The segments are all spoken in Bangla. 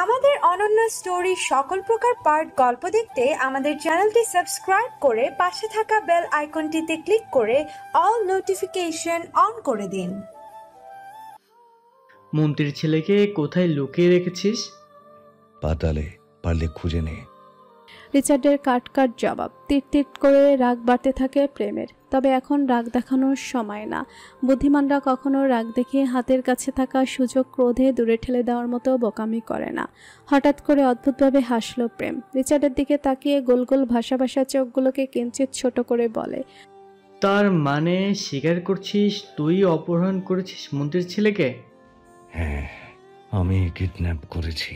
আমাদের অনন্য স্টোরি সকল প্রকার পার্ট গল্প দেখতে আমাদের চ্যানেলটি সাবস্ক্রাইব করে পাশে থাকা বেল আইকনটিতে ক্লিক করে অল নোটিফিকেশন অন করে দিন। মন্ত্রীর ছেলেকে কোথায় লুকিয়ে রেখেছিস? পাতালে, পারলে খুঁজে নে। রিচার্ডের কাট জবাব। তিট করে রাগ বাড়তে থাকে প্রেমের। তবে এখন রাগ দেখানোর সময় না। বুদ্ধিমানরা কখনো রাগ দেখিয়ে হাতের কাছে থাকা সুযোগ ক্রোধে দূরে ঠেলে দেওয়ার মতো বোকামি করে না। হঠাৎ করে অদ্ভুতভাবে হাসল প্রেম। রিচার্ডের দিকে তাকিয়ে গোল গোল ভাসা ভাসা চোখগুলোকে কিঞ্চিত ছোট করে বলে, তার মানে স্বীকার করছিস তুই অপহরণ করেছিস মন্ত্রীর ছেলেকে? হ্যাঁ, আমি কিডন্যাপ করেছি,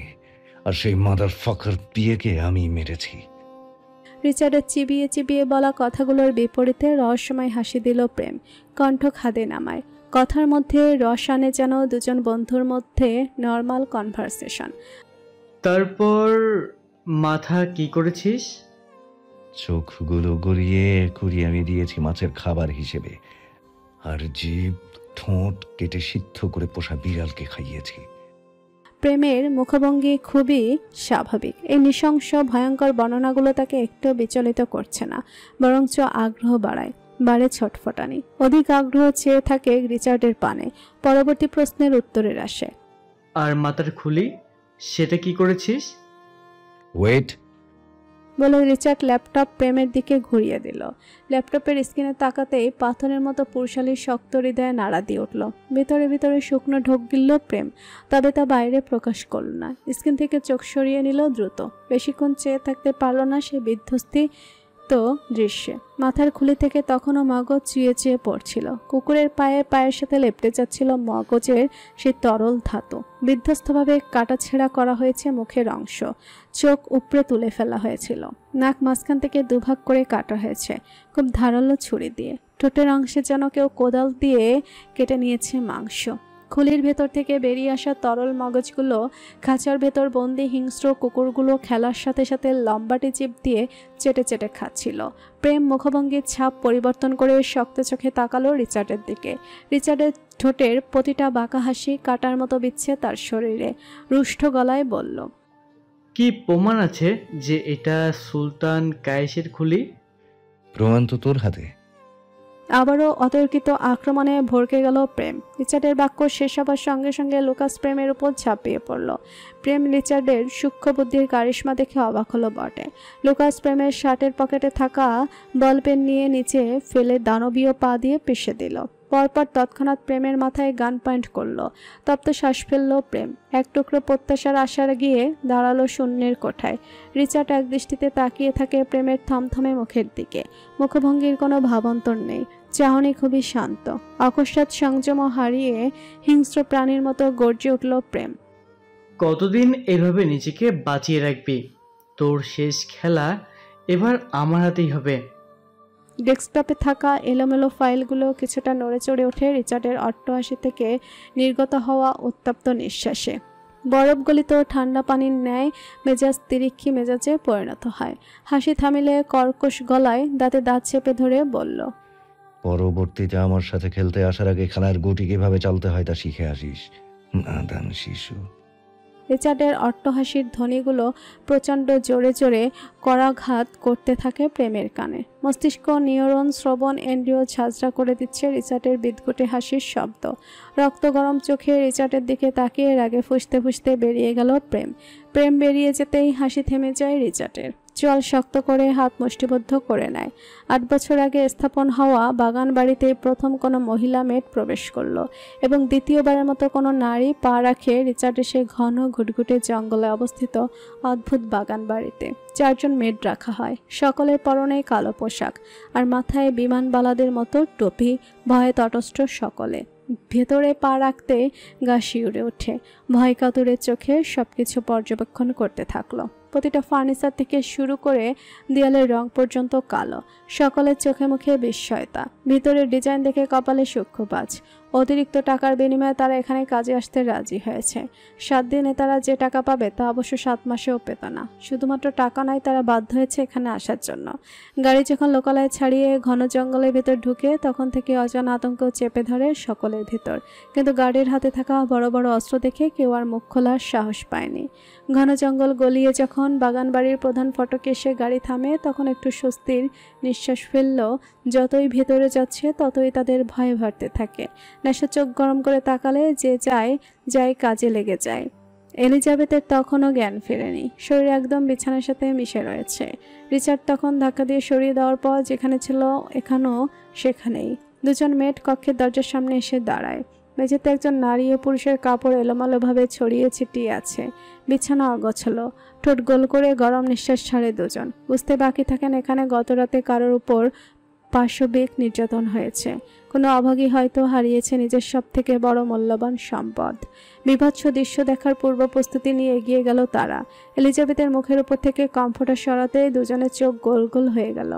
আর সেই মাদার ফাকার পিয়েকে আমি মেরেছি। রিচার্ডের চিবিয়ে চিবিয়ে বলা কথাগুলোর বিপরীতে রহস্যময় হাসি দিল প্রেম। কণ্ঠ খাদে নামায়। কথার মধ্যে রস আনে যেন দুজন বন্ধুর মধ্যে নর্মাল কনভারসেশন। তারপর মাথা কি করেছিস? চোখগুলো গড়িয়ে কুড়িয়ে আমি দিয়েছি মাছের খাবার হিসেবে, আর জিভ ঠোঁট কেটে সিদ্ধ করে পোষা বিড়ালকে খাইয়েছি। প্রেমের মুখভঙ্গি খুবই স্বাভাবিক। এই নৃশংস ভয়ঙ্কর বর্ণনাগুলো তাকে একটু বিচলিত করছে না, বরঞ্চ আগ্রহ বাড়ে ছটফটানি। অধিক আগ্রহ চেয়ে থাকে রিচার্ডের পানে। পরবর্তী প্রশ্নের উত্তরের আসে। আর মাথার খুলি, সেটা কি করেছিস? ওয়েট বলে রিচার্ড ল্যাপটপ প্রেমের দিকে ঘুরিয়ে দিল। ল্যাপটপের স্ক্রিনে তাকাতেই পাথরের মতো পুরুষালীর শক্ত হৃদয়ে নাড়া দিয়ে উঠল। ভিতরে শুকনো ঢোক গিলল প্রেম, তবে তা বাইরে প্রকাশ করল না। স্ক্রিন থেকে চোখ সরিয়ে নিল দ্রুত। বেশিক্ষণ চেয়ে থাকতে পারল না সে বিধ্বস্তি দৃশ্যে। মাথার খুলি থেকে তখনও মগজ চুয়ে পড়ছিল। কুকুরের পায়ের সাথে লেপটে যাচ্ছিল মগজের সেই তরল ধাতু। বিধ্বস্তভাবে কাটাছেঁড়া করা হয়েছে মুখের অংশ। চোখ উপড়ে তুলে ফেলা হয়েছিল। নাক মাঝখান থেকে দুভাগ করে কাটা হয়েছে খুব ধারালো ছুরি দিয়ে। ঠোঁটের অংশে যেন কেউ কোদাল দিয়ে কেটে নিয়েছে মাংস। খুলির ভেতর থেকে বেরিয়ে আসা তরল মগজগুলো খাঁচার ভেতর বন্দি হিংস্র কুকুরগুলো খেলার সাথে সাথে লম্বাটি জিভ দিয়ে চেটে খাচ্ছিল। প্রেম মুখভঙ্গির ছাপ পরিবর্তন করে শক্ত চোখে তাকালো রিচার্ডের দিকে। রিচার্ডের ঠোঁটের প্রতিটা বাঁকা হাসি কাটার মতো বিচ্ছে তার শরীরে। রুষ্ট গলায় বলল, কি প্রমাণ আছে যে এটা সুলতান কায়েসের খুলি? প্রমাণ তো তোর হাতে। আবারও অতর্কিত আক্রমণে ভড়কে গেল প্রেম। রিচার্ডের বাক্য শেষ হবার সঙ্গে সঙ্গে লুকাস প্রেমের উপর ঝাঁপিয়ে পড়ল। প্রেম রিচার্ডের সূক্ষ্ম বুদ্ধির কারিশমা দেখে অবাক হলো বটে। লুকাস প্রেমের শার্টের পকেটে থাকা বলপেন নিয়ে নিচে ফেলে দানবীয় পা দিয়ে পিষে দিল। পরপর তৎক্ষণাৎ প্রেমের মাথায় গান পয়েন্ট করলো। তপ্ত শ্বাস ফেলল প্রেম। এক টুকরো প্রত্যাশার আশার গিয়ে দাঁড়ালো শূন্যের কোঠায়। রিচার্ড এক দৃষ্টিতে তাকিয়ে থাকে প্রেমের থমথমে মুখের দিকে। মুখভঙ্গির কোনো ভাবান্তর নেই। চাহনি খুবই শান্ত। অকস্মাৎ সংযম হারিয়ে হিংস্র প্রাণীর মতো গর্জে উঠল প্রেম। কতদিন এভাবে নিজেকে বাঁচিয়ে রাখবি? তোর শেষ খেলা এবার আমার হাতেই হবে। ডেস্কটপে থাকা এলোমেলো ফাইলগুলো কিছুটা নড়ে চড়ে ওঠে রিচার্ডের অট্টহাসি থেকে নির্গত হওয়া উত্তপ্ত নিঃশ্বাসে। বরফ গলিত ঠান্ডা পানির ন্যায় মেজাজ তিরিক্ষি মেজাজে পরিণত হয়। হাসি থামিলে কর্কশ গলায় দাঁতে দাঁত চেপে ধরে বলল, পরবর্তীতে আমার সাথে খেলতে আসার আগে খেলার গুটি কিভাবে চালতে হয় তা শিখে আসিস, নাদান শিশু। রিচার্ডের অট্টহাসির ধ্বনিগুলো প্রচণ্ড জোরে করাঘাত করতে থাকে প্রেমের কানে। মস্তিষ্ক নিউরন শ্রবণ ইন্দ্রিয় ঝাঁঝরা করে দিচ্ছে রিচার্ডের বিদঘুটে হাসির শব্দ। রক্ত গরম চোখে রিচার্ডের দিকে তাকিয়ে রাগে ফুঁসতে বেরিয়ে গেল প্রেম বেরিয়ে যেতেই হাসি থেমে যায় রিচার্ডের। চল শক্ত করে হাত মুষ্টিবদ্ধ করে নেয়। 8 বছর আগে স্থাপন হওয়া বাগান বাড়িতে প্রথম কোনো মহিলা মেড প্রবেশ করলো এবং দ্বিতীয়বারের মতো কোনো নারী পা রাখে রিচার্ডের সেই ঘন ঘুটঘুটে জঙ্গলে অবস্থিত অদ্ভুত বাগান বাড়িতে। 4 জন মেড রাখা হয়। সকলের পরনে কালো পোশাক আর মাথায় বিমানবালাদের মতো টুপি। ভয়ে তটস্থ সকলে। ভেতরে পা রাখতে গা শিউরে ওঠে। ভয় কাতুরে চোখে সবকিছু পর্যবেক্ষণ করতে থাকলো। প্রতিটা ফার্নিচার থেকে শুরু করে দেয়ালের রং পর্যন্ত কালো। সকলের চোখে মুখে বিস্ময়তা। ভিতরের ডিজাইন দেখে কপালে সূক্ষ্ম বাজ। অতিরিক্ত টাকার বিনিময়ে তারা এখানে কাজে আসতে রাজি হয়েছে। 7 দিনে তারা যে টাকা পাবে তা অবশ্য 7 মাসেও পেত না। শুধুমাত্র টাকা নয়, তারা বাধ্য হয়েছে এখানে আসার জন্য। গাড়ি যখন লোকালয় ছাড়িয়ে ঘন জঙ্গলের ভেতর ঢুকে তখন থেকে অজানা আতঙ্ক চেপে ধরে সকলের ভেতর। কিন্তু গাড়ির হাতে থাকা বড় বড় অস্ত্র দেখে কেউ আর মুখ খোলার সাহস পায়নি। ঘন জঙ্গল গলিয়ে যখন বাগানবাড়ির প্রধান ফটকে এসে গাড়ি থামে তখন একটু স্বস্তির নিঃশ্বাস ফেলল। যতই ভেতরে যাচ্ছে ততই তাদের ভয় বাড়তে থাকে। নেশা চোখ গরম করে তাকালে যে যায় কাজে লেগে যায়। এলিজাবেথের তখনও জ্ঞান ফেরেনি, শরীর একদম বিছানার সাথে মিশে রয়েছে। রিচার্ড তখন ধাক্কা দিয়ে সরিয়ে দেওয়ার পর যেখানে ছিল এখানেও সেখানেই। দুজন মেড কক্ষের দরজার সামনে এসে দাঁড়ায়। মেঝেতে একজন নারী ও পুরুষের কাপড় এলোমেলোভাবে ছড়িয়ে ছিটিয়ে আছে। বিছানা অগোছালো, ঠোঁট গোল করে গরম নিঃশ্বাস ছাড়ে দুজন। বুঝতে বাকি থাকেন এখানে গতরাতে কারোর উপর পাশবিক নির্যাতন হয়েছে। কোনো অভাগী হয়তো হারিয়েছে নিজের সব থেকে বড় মূল্যবান সম্পদ। বিভৎস দৃশ্য দেখার পূর্ব প্রস্তুতি নিয়ে এগিয়ে গেল তারা। এলিজাবেথের মুখের উপর থেকে কমফোর্টার সরাতে দুজনের চোখ গোল গোল হয়ে গেল।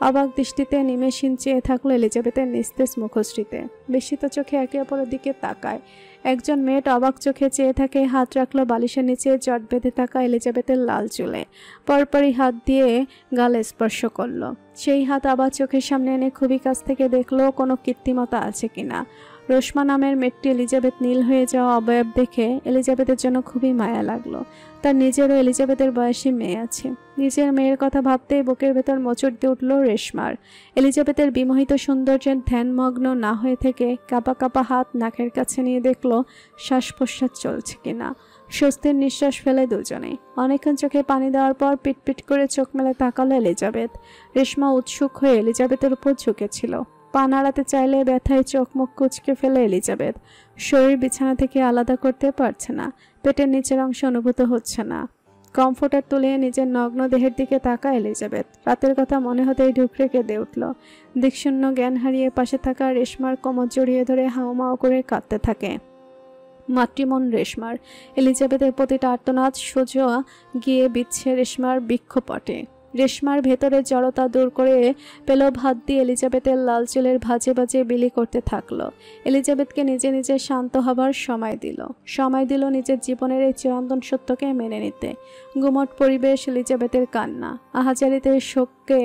অবাক দৃষ্টিতে নিমেষহীন চেয়ে থাকলো এলিজাবেথের নিস্তেজ মুখশ্রীতে। বিস্মিত চোখে একে অপরের দিকে তাকায়। একজন মেয়েট অবাক চোখে চেয়ে থাকে, হাত রাখলো বালিশের নিচে জট বেঁধে থাকা এলিজাবেথের লাল চুলে। পরপরই হাত দিয়ে গালে স্পর্শ করলো। সেই হাত আবার চোখের সামনে এনে খুবই কাছ থেকে দেখলো কোনো কৃত্রিমতা আছে কিনা। রোশমা নামের মেয়েটি এলিজাবেথ নীল হয়ে যাওয়া অবয়ব দেখে এলিজাবেথের জন্য খুবই মায়া লাগলো। তার নিজেরও এলিজাবেথের বয়সী মেয়ে আছে। নিজের মেয়ের কথা ভাবতেই বুকের ভেতর মোচড় দিয়ে উঠল রেশমার। এলিজাবেথের বিমোহিত সৌন্দর্যের ধ্যানমগ্ন না হয়ে থেকে কাঁপা কাঁপা হাত নাকের কাছে নিয়ে দেখলো শ্বাস প্রশ্বাস চলছে কিনা। স্বস্তির নিঃশ্বাস ফেলে দুজনেই। অনেকক্ষণ চোখে পানি দেওয়ার পর পিটপিট করে চোখ মেলে তাকালো এলিজাবেথ। রেশমা উৎসুক হয়ে এলিজাবেথের উপর ঝুঁকেছিল। পা নাড়াতে চাইলে ব্যথায় চোখ মুখ কুঁচকে ফেলে এলিজাবেথ। শরীর বিছানা থেকে আলাদা করতে পারছে না, পেটের নিচের অংশ অনুভূত হচ্ছে না। কমফোর্টার তুলে নিজের নগ্ন দেহের দিকে তাকায় এলিজাবেথ। রাতের কথা মনে হতেই ঢুকরে কেঁদে উঠল। দিকশূন্য জ্ঞান হারিয়ে পাশে থাকা রেশমার কোমর জড়িয়ে ধরে হাউমাউ করে কাঁদতে থাকে। মাতৃমন রেশমার। এলিজাবেথের প্রতিটা আর্তনাদ সোজা গিয়ে বিচ্ছে রেশমার বৃক্ষপটে। রেশমার ভেতরের জড়তা দূর করে পেল ভাত দিয়ে এলিজাবেথের লাল চুলের ভাজে ভাজে বিলি করতে থাকলো। এলিজাবেথকে নিজে নিজে শান্ত হবার সময় দিল নিজের জীবনের এই চিরন্তন সত্যকে মেনে নিতে। গুমট পরিবেশ, এলিজাবেথের কান্না, আহাজারিতে শোককে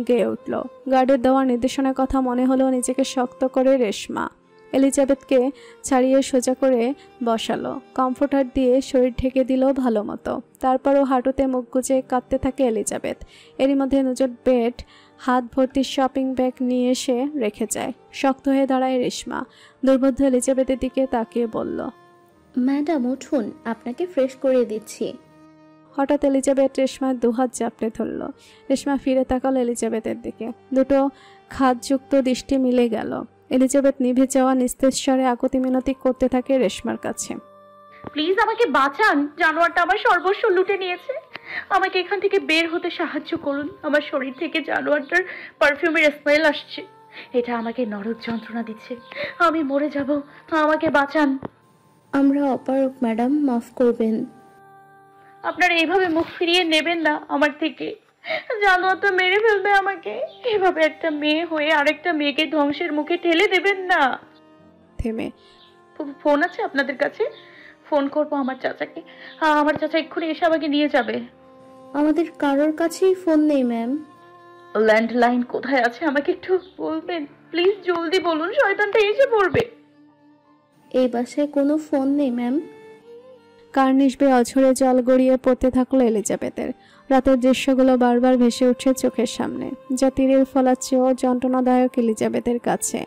গেয়ে উঠল। গার্ডের দেওয়ার নির্দেশনার কথা মনে হলো নিজেকে শক্ত করে রেশমা এলিজাবেথকে ছাড়িয়ে সোজা করে বসালো। কমফোর্টার দিয়ে শরীর ঢেকে দিল ভালো মতো। তারপরও হাঁটুতে মুখ গুজে কাঁদতে থাকে এলিজাবেথ। এরই মধ্যে নুজট বেড হাত ভর্তি শপিং ব্যাগ নিয়ে এসে রেখে যায়। শক্ত হয়ে দাঁড়ায় রেশমা। দুর্বোধ্য এলিজাবেথের দিকে তাকিয়ে বলল, ম্যাডাম উঠুন, আপনাকে ফ্রেশ করে দিচ্ছি। হঠাৎ এলিজাবেথ রেশমার দুহাত চাপড়ে ধরল। রেশমা ফিরে তাকালো এলিজাবেথের দিকে। দুটো খাতযুক্ত দৃষ্টি মিলে গেল। এলিজাবেথ নিভে যাওয়া নিস্তেজ স্বরে আকুতি মিনতি করতে থাকে রেশমার কাছে। প্লিজ আমাকে বাঁচান, জানোয়ারটা আমার সর্বস্ব লুটে নিয়েছে। আমাকে এখান থেকে বের হতে সাহায্য করুন। আমার শরীর থেকে জানোয়ারটার পারফিউমের স্মেল আসছে। এটা আমাকে নরক যন্ত্রণা দিচ্ছে। আমি মরে যাব, আমাকে বাঁচান। আমরা অপারক ম্যাডাম, মাফ করবেন। আপনারা এইভাবে মুখ ফিরিয়ে নেবেন না আমার থেকে। জানোয়ারটা মেরে ফেলবে আমাকে। এভাবে একটা মেয়ে হয়ে আরেকটা মেয়েকে ধ্বংসের মুখে ঠেলে দেবেন না। থেমে, ফোন আছে আপনাদের কাছে? ফোন করবো আমার চাচাকে। আমার চাচা এক্ষুনি এসে আমাকে নিয়ে যাবে। আমাদের কারোর কাছেই ফোন নেই ম্যাম। ল্যান্ডলাইন কোথায় আছে আমাকে একটু বলবেন প্লিজ? জলদি বলুন, শয়তানটা এসে পড়বে। এই বাসায় কোনো ফোন নেই ম্যাম। কার্নিশবে অঝরে জল গড়িয়ে পড়তে থাকলো এলিজাবেথের। রাতের দৃশ্যগুলো বারবার ভেসে উঠছে চোখের সামনে, যা তীরের ফলার চেয়েও যন্ত্রণাদায়ক এলিজাবেথের কাছে।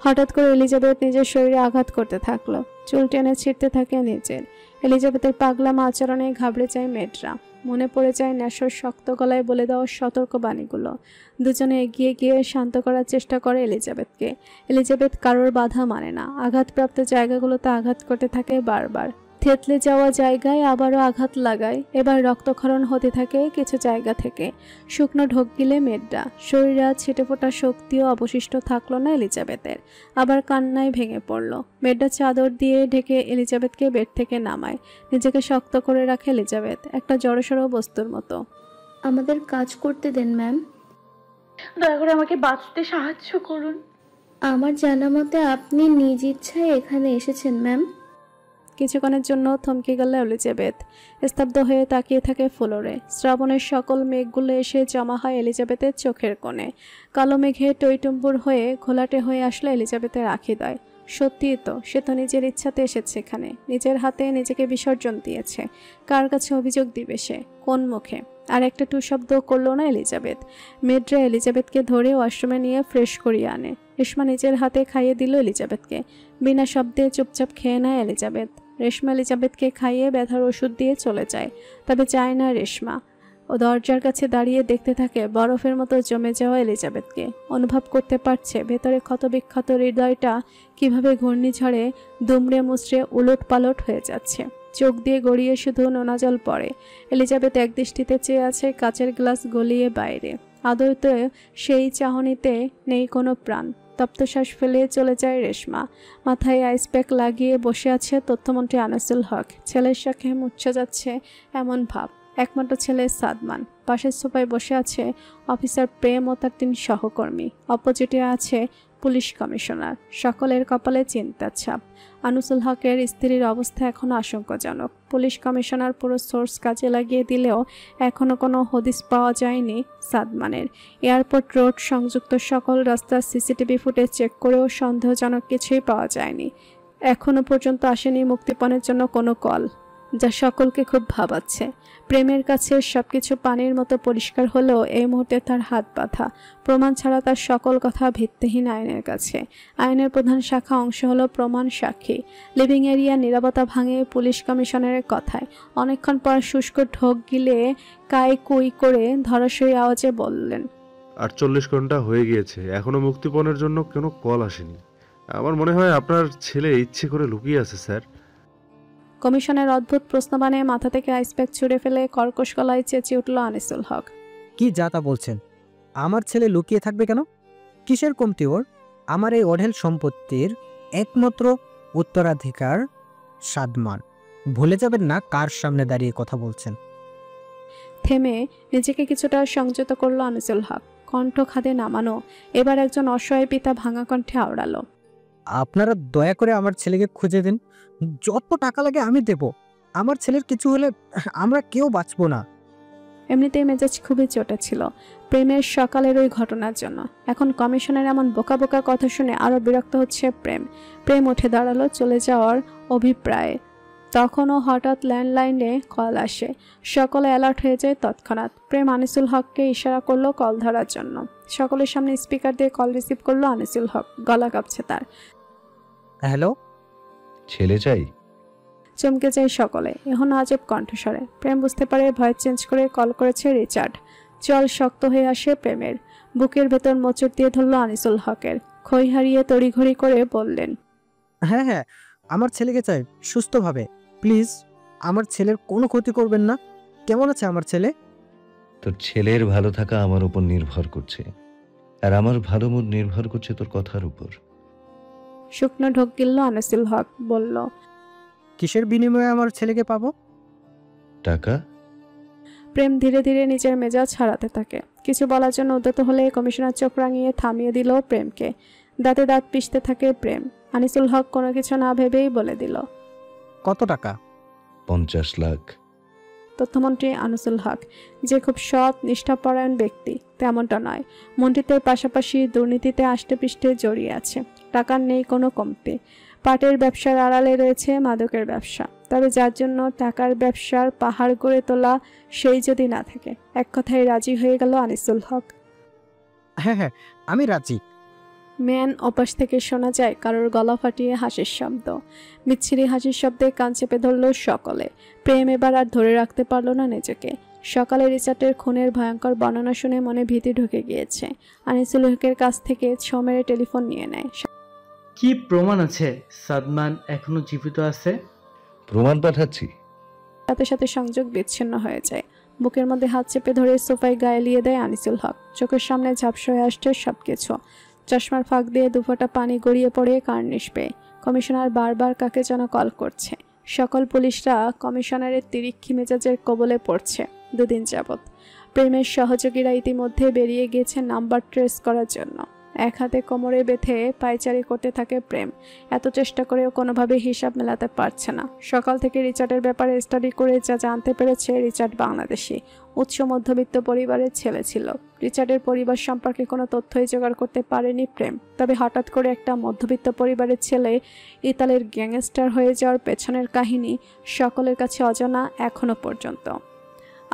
হঠাৎ করে এলিজাবেথ নিজের শরীরে আঘাত করতে থাকলো। চুল টেনে ছিঁড়তে থাকে নিজের। এলিজাবেথের পাগলামা আচরণে ঘাবড়ে যায় মেয়েটরা। মনে পড়ে যায় ন্যাশর শক্ত গলায় বলে দেওয়া সতর্ক বাণীগুলো। দুজনে এগিয়ে গিয়ে শান্ত করার চেষ্টা করে এলিজাবেথকে। এলিজাবেথ কারোর বাধা মানে না। আঘাতপ্রাপ্ত জায়গাগুলোতে আঘাত করতে থাকে বারবার। থেতলে যাওয়া জায়গায় আবারও আঘাত লাগায়। এবার রক্তক্ষরণ হতে থাকে কিছু জায়গা থেকে। শুকনো ঢোক গিলে মেড্ডা। শরীরে ছিটে ফোটা শক্তিও অবশিষ্ট থাকলো না এলিজাবেথের। আবার কান্নায় ভেঙে পড়ল। মেড্ডা চাদর দিয়ে ঢেকে এলিজাবেথকে বেড থেকে নামায়। নিজেকে শক্ত করে রাখে এলিজাবেথ, একটা জড়সড় বস্তুর মতো। আমাদের কাজ করতে দেন ম্যাম। দয়া করে আমাকে বাঁচতে সাহায্য করুন। আমার জানা মতে আপনি নিজ ইচ্ছায় এখানে এসেছেন ম্যাম। কিছুক্ষণের জন্য থমকে গেল এলিজাবেথ। স্তব্ধ হয়ে তাকিয়ে থাকে ফ্লোরে। শ্রাবণের সকল মেঘগুলো এসে জমা হয় এলিজাবেথের চোখের কোণে। কালো মেঘে টইটুম্বুর হয়ে ঘোলাটে হয়ে আসলো এলিজাবেথের আখিদয়। সত্যিই তো, সে তো নিজের ইচ্ছাতে এসেছে এখানে, নিজের হাতে নিজেকে বিসর্জন দিয়েছে। কার কাছে অভিযোগ দিবে সে, কোন মুখে? আর একটা টু শব্দ করলো না এলিজাবেথ। মেডরা এলিজাবেথকে ধরে ওয়াশরুমে নিয়ে ফ্রেশ করিয়ে আনে। রেশমা নিজের হাতে খাইয়ে দিল এলিজাবেথকে। বিনা শব্দে চুপচাপ খেয়ে নেয় এলিজাবেথ। রেশমা এলিজাবেথকে খাইয়ে ব্যথার ওষুধ দিয়ে চলে যায়। তবে চায় না রেশমা। ও দরজার কাছে দাঁড়িয়ে দেখতে থাকে বরফের মতো জমে যাওয়া এলিজাবেথকে। অনুভব করতে পারছে ভেতরে ক্ষতবিক্ষত হৃদয়টা কিভাবে ঘূর্ণিঝড়ে দুমড়ে মুচড়ে উলট পালট হয়ে যাচ্ছে। চোখ দিয়ে গড়িয়ে শুধু নোনা জল পড়ে। এলিজাবেথ একদৃষ্টিতে চেয়ে আছে কাচের গ্লাস গলিয়ে বাইরে। আদৌতে সেই চাহনিতে নেই কোনো প্রাণ। তপ্তশ্বাস ফেলে চলে যায় রেশমা। মাথায় আইস প্যাক লাগিয়ে বসে আছে তথ্যমন্ত্রী আনিসুল হক। ছেলের সাথে মুচ্ছে যাচ্ছে এমন ভাব। একমাত্র ছেলে সাদমান। পাশের সোফায় বসে আছে অফিসার প্রেম ও তার 3 সহকর্মী। অপোজিটে আছে পুলিশ কমিশনার। সকলের কপালে চিন্তার ছাপ। আনিসুল হকের স্ত্রীর অবস্থা এখনও আশঙ্কাজনক। পুলিশ কমিশনার পুরো সোর্স কাজে লাগিয়ে দিলেও এখনও কোনো হদিস পাওয়া যায়নি সাদমানের। এয়ারপোর্ট রোড সংযুক্ত সকল রাস্তার সিসিটিভি ফুটেজ চেক করেও সন্দেহজনক কিছুই পাওয়া যায়নি। এখনও পর্যন্ত আসেনি মুক্তিপণের জন্য কোনো কল, যা সকলকে খুব ভাবাচ্ছে। প্রেমের কাছে সবকিছু পানির মতো পরিষ্কার হলেও এই মুহূর্তে তার হাত বাঁধা। প্রমাণ ছাড়া তার সকল কথা ভিত্তিহীন আইনের কাছে। আইনের প্রধান শাখা অংশ হলো প্রমাণ সাক্ষী। লিভিং এরিয়া নীরবতা ভাঙে পুলিশ কমিশনারের কথায়। অনেকক্ষণ পর শুষ্ক ঢোক গিলে কাই কুই করে ধরাশয়ী আওয়াজে বললেন, 48 ঘন্টা হয়ে গিয়েছে, এখনো মুক্তিপণের জন্য কোনো কল আসেনি। আমার মনে হয় আপনার ছেলে ইচ্ছে করে লুকিয়ে আছে স্যার। কমিশনের অদ্ভুত প্রশ্নবাণে মাথা থেকে আইসপ্যাক ছুঁড়ে ফেলে কর্কশ গলায় চেঁচিয়ে উঠল আনিসুল হক। কি যা তা বলছেন? আমার ছেলে লুকিয়ে থাকবে কেন? কিসের কমতি ওর? আমার এই অঢেল সম্পত্তির একমাত্র উত্তরাধিকার সাদমান। ভুলে যাবেন না কার সামনে দাঁড়িয়ে কথা বলছেন। থেমে নিজেকে কিছুটা সংযত করল আনিসুল হক। কণ্ঠ খাদে নামানো। এবার একজন অসহায় পিতা ভাঙা কণ্ঠে আওড়ালো, আপনারা দয়া করে আমার ছেলেকে খুঁজে দিন। যত টাকা লাগে আমি দেব। আমার ছেলের কিছু হলে আমরা কেউ বাঁচবো না। এমনিতেই মেজাজ খুবই চটে ছিল প্রেমের সকালের ওই ঘটনার জন্য। এখন কমিশনের এমন বোকা বোকা কথা শুনে আরো বিরক্ত হচ্ছে প্রেম উঠে দাঁড়ালো চলে যাওয়ার অভিপ্রায়ে। তখনও হঠাৎ ল্যান্ডলাইনে কল আসে। সকলে অ্যালার্ট হয়ে যায় তৎক্ষণাৎ। প্রেম আনিসুল হককে ইশারা করলো কল ধরার জন্য। সকলের সামনে স্পিকার দিয়ে কল রিসিভ করলো আনিসুল হক। গলা কাঁপছে তার। হ্যালো, ছেলে চাই? চমকে যায় সকলে। এখন আজব কণ্ঠস্বরে। প্রেম বুঝতে পারে ভয়েস চেঞ্জ করে কল করেছে রিচার্ড। চল শক্ত হয়ে আসে প্রেমের। বুকের ভেতর মোচড় দিয়ে ধরল আনিসুল হকের। খই হারিয়ে তড়িঘড়ি করে বললেন, হ্যাঁ হ্যাঁ, আমার ছেলেকে চাই সুস্থভাবে। প্লিজ আমার ছেলের কোনো ক্ষতি করবেন না। কেমন আছে আমার ছেলে? তোর ছেলের ভালো থাকা আমার উপর নির্ভর করছে, আর আমার ভালো মুড নির্ভর করছে তোর কথার উপর। শুকনো ঢোক গিলল আনিসুল হক। বলল, কিসের বিনিময়ে আমার ছেলেকে পাবো? টাকা? প্রেম ধীরে ধীরে নিজের মেজাজ হারাতে থাকে। কিছু বলার জন্য উদ্যত হলে কমিশনার চোখ রাঙিয়ে থামিয়ে দিল প্রেমকে। দাঁতে দাঁত পিষতে থাকে প্রেম। আনিসুল হক কোনো কিছু না ভেবেই বলে দিল, কত টাকা? 50 লাখ। তথ্যমন্ত্রী আনিসুল হক যে খুব সৎ নিষ্ঠাপরায়ণ ব্যক্তি তেমনটা নয়। মন্ত্রিত্বের পাশাপাশি দুর্নীতিতে আষ্টেপৃষ্ঠে জড়িয়ে আছে। টাকার নেই কোনো কমতি। পাটের ব্যবসার আড়ালে রয়েছে মাদকের ব্যবসা। তবে যার জন্য টাকার ব্যবসার পাহাড় গড়ে তোলা, সেই যদি না থাকে। এক কথায় রাজি হয়ে গেল আনিসুল হক। হ্যাঁ হ্যাঁ, আমি রাজি। ম্যান ওপাশ থেকে শোনা যায় কারোর গলা ফাটিয়ে হাসির শব্দ। বিচ্ছিরি হাসির শব্দে কান চেপে ধরল সকলে। প্রেম এবার আর ধরে রাখতে পারল না নিজেকে। সকালে রিচার্ডের খুনের ভয়ঙ্কর বর্ণনা শুনে মনে ভীতি ঢুকে গিয়েছে। আনিসুল হকের কাছ থেকে ছমেরে টেলিফোন নিয়ে নেয়। কি প্রমাণ আছে সাদমান এখনো জীবিত আছে? প্রমাণ পাঠাচ্ছি। সাথে সাথে সংযোগ বিচ্ছিন্ন হয়ে যায়। বুকের মধ্যে হাত চেপে ধরে সোফায় গায়ে লিয়ে দেয় আনিসুল হক। চোখের সামনে ঝাপসা হয়ে আসছে সবকিছু। চশমার ফাঁক দিয়ে দুফোঁটা পানি গড়িয়ে পড়ে কার্নিশ পেয়ে। কমিশনার বারবার কাকে যেন কল করছে। সকল পুলিশরা কমিশনারের তিরিক্ষি মেজাজের কবলে পড়ছে 2 দিন যাবৎ। প্রেমের সহযোগীরা ইতিমধ্যে বেরিয়ে গিয়েছে নাম্বার ট্রেস করার জন্য। এক হাতে কোমরে বেঁধে পায়চারি করতে থাকে প্রেম। এত চেষ্টা করেও কোনোভাবে হিসাব মেলাতে পারছে না। সকাল থেকে রিচার্ডের ব্যাপারে স্টাডি করে যা জানতে পেরেছে, রিচার্ড বাংলাদেশি উচ্চ মধ্যবিত্ত পরিবারের ছেলে ছিল। রিচার্ডের পরিবার সম্পর্কে কোনো তথ্যই জোগাড় করতে পারেনি প্রেম। তবে হঠাৎ করে একটা মধ্যবিত্ত পরিবারের ছেলে ইতালির গ্যাংস্টার হয়ে যাওয়ার পেছনের কাহিনী সকলের কাছে অজানা এখনো পর্যন্ত।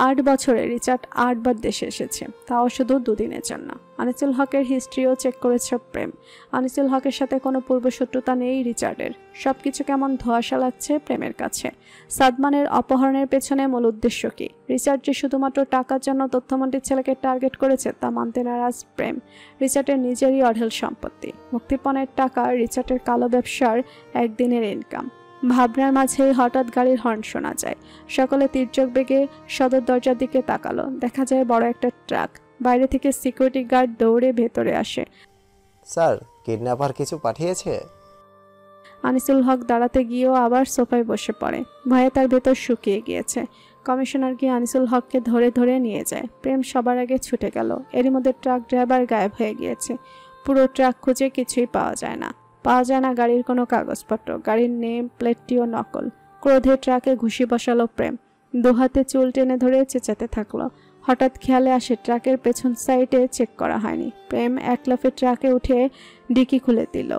8 বছরে রিচার্ড 8 বার দেশে এসেছে, তাও শুধু 2 দিনের জন্য। আনিসুল হকের হিস্ট্রিও চেক করেছে প্রেম। আনিসুল হকের সাথে কোনো পূর্বশত্রুতা নেই রিচার্ডের। সবকিছু কেমন ধোঁয়াশা লাগছে প্রেমের কাছে। সাদমানের অপহরণের পেছনে মূল উদ্দেশ্য কি? রিচার্ড যে শুধুমাত্র টাকার জন্য তথ্যমন্ত্রীর ছেলেকে টার্গেট করেছে তা মানতে নারাজ প্রেম। রিচার্ডের নিজেরই অঢেল সম্পত্তি, মুক্তিপণের টাকা রিচার্ডের কালো ব্যবসার একদিনের ইনকাম। ভাবনার মাঝেই হঠাৎ গাড়ির হর্ন শোনা যায়। সকলে তির্যক বেগে সদর দরজার দিকে তাকালো। দেখা যায় বড় একটা ট্রাক। বাইরে থেকে সিকিউরিটি গার্ড দৌড়ে ভেতরে আসে। স্যার, কিডন্যাপার কিছু পাঠিয়েছে? আনিসুল হক দাঁড়াতে গিয়েও আবার সোফায় বসে পড়ে। ভয়ে তার ভেতর শুকিয়ে গিয়েছে। কমিশনার গিয়ে আনিসুল হককে ধরে ধরে নিয়ে যায়। প্রেম সবার আগে ছুটে গেল। এরই মধ্যে ট্রাক ড্রাইভার গায়েব হয়ে গিয়েছে। পুরো ট্রাক খুঁজে কিছুই পাওয়া যায় না। গাড়ির কোনো কাগজপত্র। গাড়ির নেম প্লেটটিও নকল। ক্রোধে ট্রাকে ঘুষি বসালো প্রেম। দুহাতে চুল টেনে ধরে চেঁচাতে থাকলো। হঠাৎ খেয়ালে আসে ট্রাকের পেছন সাইডে চেক করা হয়নি। প্রেম এক লাফে ট্রাকে উঠে ডিকি খুলে দিল।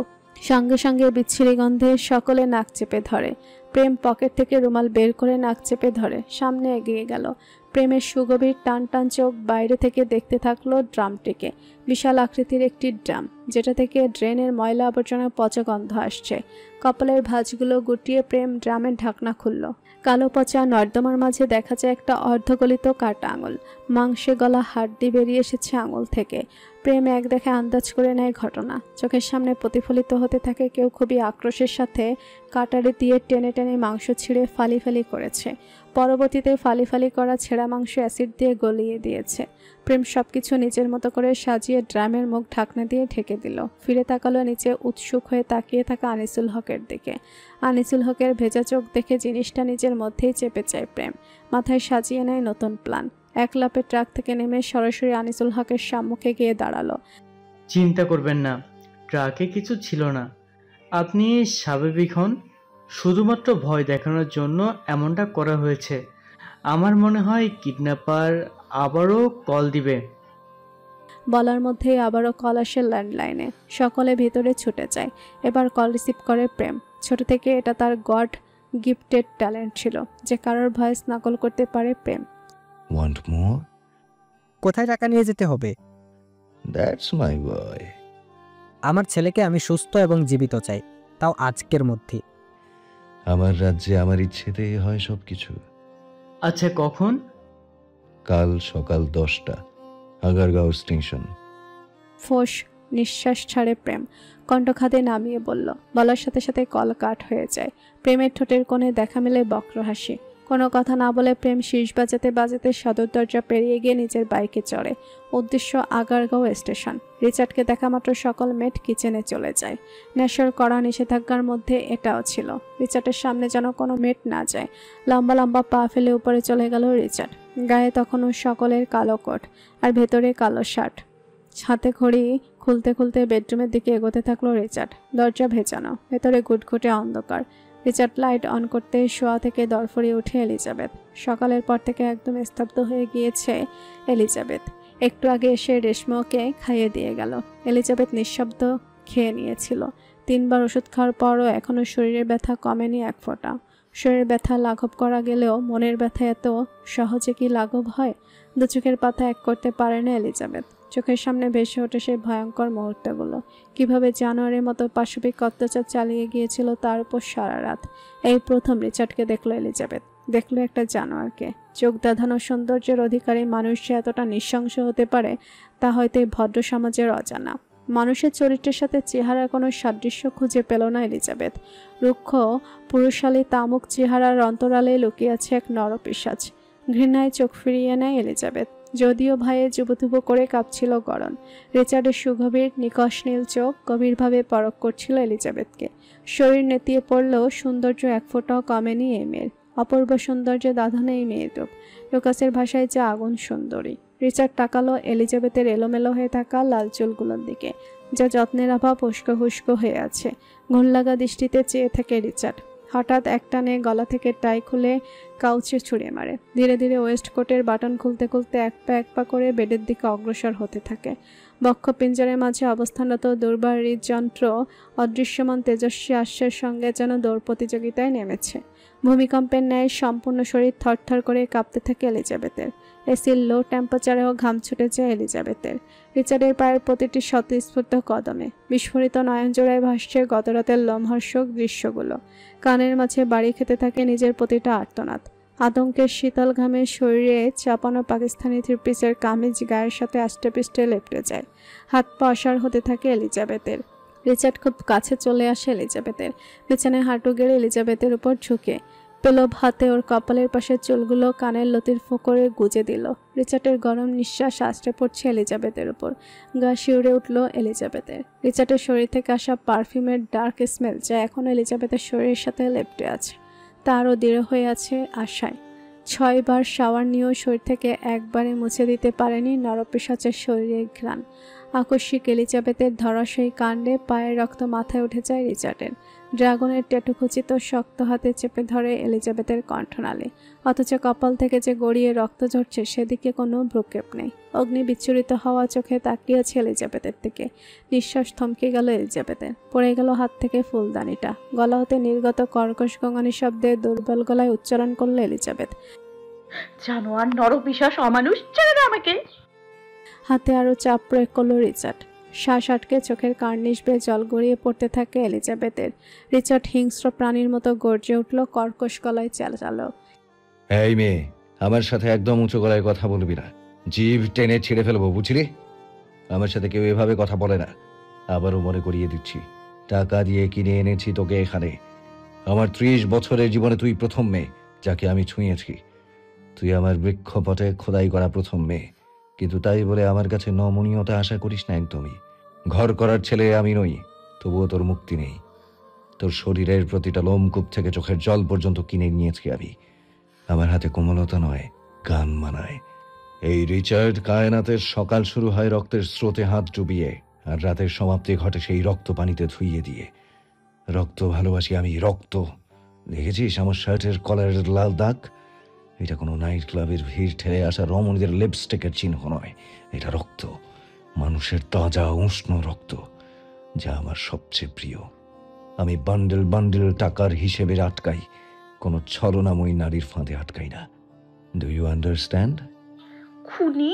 সঙ্গে সঙ্গে বিচ্ছিরি গন্ধে সকলে নাক চেপে ধরে। প্রেম পকেট থেকে রুমাল বের করে নাক চেপে ধরে সামনে এগিয়ে গেল। প্রেমের সুগভীর টান টান চোখ বাইরে থেকে দেখতে থাকলো ড্রামটিকে। বিশাল আকৃতির একটি ড্রাম, যেটা থেকে ড্রেনের ময়লা আবর্জনার পচা গন্ধ আসছে। কপালের ভাঁজগুলো গুটিয়ে প্রেম ড্রামের ঢাকনা খুলল। কালো পচা নর্দমার মাঝে দেখা যায় একটা অর্ধগলিত কাটা আঙুল। মাংসে গলা হাড্ডি বেরিয়ে এসেছে আঙুল থেকে। প্রেম এক দেখে আন্দাজ করে নেয় ঘটনা। চোখের সামনে প্রতিফলিত হতে থাকে কেউ খুবই আক্রোশের সাথে কাটারে দিয়ে টেনে টেনে মাংস ছিঁড়ে ফালি ফালি করেছে। পরবর্তীতে ফালি ফালি করা ছেঁড়া মাংস অ্যাসিড দিয়ে গলিয়ে দিয়েছে। প্রেম সবকিছু নিজের মতো করে সাজিয়ে ড্রামের মুখ ঢাকনা দিয়ে ঢেকে দিল। ফিরে তাকালো নিচে, উৎসুক হয়ে তাকিয়ে থাকা আনিসুল হকের দিকে। আনিসুল হকের ভেজা চোখ দেখে জিনিসটা নিজের মধ্যেই চেপে যায় প্রেম। মাথায় সাজিয়ে নেয় নতুন প্ল্যান। এক লাফে ট্রাক থেকে নেমে সরাসরি আনিসুল হকের সম্মুখে গিয়ে দাঁড়ালো। চিন্তা করবেন না, ট্রাকে কিছু ছিল না। আপনি স্বাভাবিক হন। শুধুমাত্র ভয় দেখানোর জন্য এমনটা করা হয়েছে। আমার মনে হয় কিডন্যাপার আবারও কল দিবে। বলার মধ্যেই আবারও কল আসে ল্যান্ডলাইনে। সকলে ভেতরে ছুটে যায়। এবার কল রিসিভ করে প্রেম। ছোট থেকে এটা তার গড গিফটেড ট্যালেন্ট ছিল যে কারোর ভয়েস নকল করতে পারে প্রেম। Want more? কোথায় টাকা নিয়ে যেতে হবে? That's my boy. আমার ছেলেকে আমি সুস্থ এবং জীবিত চাই, তাও আজকের মধ্যে। আমার রাজ্যে আমার ইচ্ছেতেই হয় সবকিছু। আচ্ছা, কখন? কাল সকাল 10টা, আগারগাঁও স্টেশন। ফোঁস নিঃশ্বাস ছাড়ে প্রেম। কণ্ঠখাদে নামিয়ে বলল। বলার সাথে সাথে কল কাট হয়ে যায়। প্রেমের ঠোঁটের কোণে দেখা মেলে বক্র হাসি। কোনো কথা না বলে প্রেম শীষ বাজাতে বাজাতে সদর দরজা পেরিয়ে গিয়ে নিজের বাইকে চড়ে। উদ্দেশ্য আগারগাঁও স্টেশন। রিচার্ডকে দেখা মাত্র সকল মেট কিচেনে চলে যায়। নেশার কড়া নিষেধাজ্ঞার মধ্যে এটাও ছিল। রিচার্ডের সামনে যেন কোনো মেট না যায়। লম্বা লম্বা পা ফেলে উপরে চলে গেল রিচার্ড। গায়ে তখনও সকলের কালো কোট আর ভেতরে কালো শার্ট। হাতে ঘড়ি খুলতে খুলতে বেডরুমের দিকে এগোতে থাকলো রিচার্ড। দরজা ভেজানো, ভেতরে গুটগুটে অন্ধকার। রিচার্ড লাইট অন করতে শোয়া থেকে দরফরিয়ে উঠে এলিজাবেথ। সকালের পর থেকে একদম স্তব্ধ হয়ে গিয়েছে এলিজাবেথ। একটু আগে এসে রেশমাকে খাইয়ে দিয়ে গেল। এলিজাবেথ নিঃশব্দ খেয়ে নিয়েছিল। 3 বার ওষুধ খাওয়ার পরও এখনও শরীরের ব্যথা কমেনি এক ফোঁটা। শরীরের ব্যথা লাঘব করা গেলেও মনের ব্যথা এত সহজে কি লাঘব হয়? 2 চোখের পাতা এক করতে পারে না এলিজাবেথ। চোখের সামনে ভেসে ওঠে সেই ভয়ঙ্কর মুহূর্তগুলো। কিভাবে জানোয়ারের মতো পাশবিক অত্যাচার চালিয়ে গিয়েছিল তার উপর সারা রাত। এই প্রথম রিচার্ডকে দেখলো এলিজাবেথ। দেখলো একটা জানোয়ারকে। চোখ ধাঁধানো সৌন্দর্যের অধিকারী মানুষ যে এতটা নৃশংস হতে পারে তা হয়তো এই ভদ্র সমাজের অজানা। মানুষের চরিত্রের সাথে চেহারার কোনো সাদৃশ্য খুঁজে পেল না এলিজাবেথ। রুক্ষ পুরুষালী তামুক চেহারার অন্তরালে লুকিয়ে আছে এক নরপিশাচ। ঘৃণায় চোখ ফিরিয়ে নেয় এলিজাবেথ। যদিও ভয়ে জুবুথুবু করে কাঁপছিল গরম। রিচার্ডের সুগভীর নিকষ নীল চোখ গভীরভাবে পরখ করছিল এলিজাবেথকে। শরীর নেতিয়ে পড়লেও সৌন্দর্য এক ফোঁটাও কমেনি এই মেয়ের। অপূর্ব সৌন্দর্যে দাধানে এই মেয়ের রূপ। লুকাসের ভাষায় যা আগুন সুন্দরী। রিচার্ড তাকালো এলিজাবেথের এলোমেলো হয়ে থাকা লাল চুলগুলোর দিকে। যা যত্নের অভাব উস্কো হুস্কো হয়ে আছে। ঘুণ লাগা দৃষ্টিতে চেয়ে থাকে রিচার্ড। হঠাৎ একটানে গলা থেকে টাই খুলে কাউচে ছুঁড়ে মারে। ধীরে ধীরে ওয়েস্ট কোটের বাটন খুলতে খুলতে এক পা করে বেডের দিকে অগ্রসর হতে থাকে। বক্ষপিঞ্জরের মাঝে অবস্থানরত দুর্বার হৃদযন্ত্র অদৃশ্যমান তেজস্বী আশ্বের সঙ্গে যেন দৌড় প্রতিযোগিতায় নেমেছে। ভূমিকম্পের ন্যায় সম্পূর্ণ শরীর থরথর করে কাঁপতে থাকে এলিজাবেথের। এসির লো টেম্পারেচারেও ঘাম ছুটে যায় এলিজাবেথের। রিচার্ডের পায়ের প্রতিটি স্বতঃস্ফূর্ত কদমে বিস্ফোরিত নয়নজোড়ায় ভাসছে গতরাতের লোমহর্ষক দৃশ্যগুলো। কানের মাঝে বাড়ি খেতে থাকে নিজের প্রতিটা আর্তনাদ। আতঙ্কের শীতল ঘামে শরীরে চাপানো পাকিস্তানি থ্রিপিসের কামিজ গায়ের সাথে আষ্টেপৃষ্টে লেপটে যায়। হাত পা অসাড় হতে থাকে এলিজাবেথের। রিচার্ড খুব কাছে চলে আসে এলিজাবেথের। বিছানায় হাঁটু গেড়ে এলিজাবেথের উপর ঝুঁকে পেলব হাতে ওর কপালের পাশে চুলগুলো কানের লতির ফোকরে গুজে দিল। রিচার্ডের গরম নিঃশ্বাস আছড়ে পড়ছে এলিজাবেথের উপর। গা শিউরে উঠল এলিজাবেথের। রিচার্ডের শরীর থেকে আসা পারফিউমের ডার্ক স্মেল যা এখন এলিজাবেথের শরীরের সাথে লেপটে আছে, তারও দৃঢ় হয়ে আছে আশায়। 6 বার শাওয়ার নিয়েও শরীর থেকে একবারে মুছে দিতে পারেনি নরপিশাচের শরীরের ঘ্রাণ। আকস্মিক এলিজাবেথের ধরাশয়ী কাণ্ডে পায়ের রক্ত মাথায় উঠে যায় রিচার্ডের। ড্রাগনের ট্যাটুখচিত শক্ত হাতে চেপে ধরে এলিজাবেথের কণ্ঠনালী, অথচ কপাল থেকে যে গড়িয়ে রক্ত ঝরছে সেদিকে কোনো ভ্রুক্ষেপ নেই। অগ্নি বিচ্ছুরিত হওয়া চোখে তাকিয়েছে এলিজাবেথের দিকে। নিঃশ্বাস থমকে গেল এলিজাবেথের। পড়ে গেল হাত থেকে ফুলদানিটা। গলা হতে নির্গত কর্কশ গঙ্গানি শব্দে দুর্বল গলায় উচ্চারণ করল এলিজাবেথ, জানোয়ার, নরপিশাচ, অমানুষ, ছেড়ে দে আমাকে। হাতে আরো চাপ প্রয়োগ করলো রিচার্ড। শ্বাস আটকে চোখের কার্নিশ বেয়ে জল গড়িয়ে পড়তে থাকে এলিজাবেথের। রিচার্ড হিংস্র প্রাণীর মতো গর্জে উঠল, কর্কশ গলায় চালালো, এই মেয়ে, আমার সাথে একদম উঁচু গলায় কথা বলবি না। জিভ টেনে ছিঁড়ে ফেলবো, বুঝলি? আমার সাথে কেউ এভাবে কথা বলে না। আবারও মনে করিয়ে দিচ্ছি, টাকা দিয়ে কিনে এনেছি তোকে এখানে। আমার 30 বছরের জীবনে তুই প্রথম মেয়ে যাকে আমি ছুঁয়েছি। তুই আমার বৃক্ষপটে খোদাই করা প্রথম মেয়ে, কিন্তু তাই বলে আমার কাছে নমনীয়তা আশা করিস না একদমই। ঘর করার ছেলে আমি নই, তবুও তোর মুক্তি নেই। তোর শরীরের প্রতিটা লোমকূপ থেকে চোখের জল পর্যন্ত কিনে নিয়েছি আমি। আমার হাতে কোমলতা নয়, গান মানায়। এই রিচার্ড কায়নাতের সকাল শুরু হয় রক্তের স্রোতে হাত ডুবিয়ে, আর রাতের সমাপ্তি ঘটে সেই রক্ত পানিতে ধুইয়ে দিয়ে। রক্ত ভালোবাসি আমি, রক্ত। দেখেছিস আমার শার্টের কলারের লাল দাগ? এটা কোনো নাইট ক্লাবের ভিড় ঠেলে আসা রমণীদের লিপস্টিকের চিহ্ন নয়। এটা রক্ত, মানুষের তাজা উষ্ণ রক্ত, যা আমার সবচেয়ে প্রিয়। আমি বান্ডেল বান্ডেল টাকার হিসেবে আটকাই, কোনো ছলনাময়ী নারীর ফাঁদে আটকাই না। Do you understand? খুনি?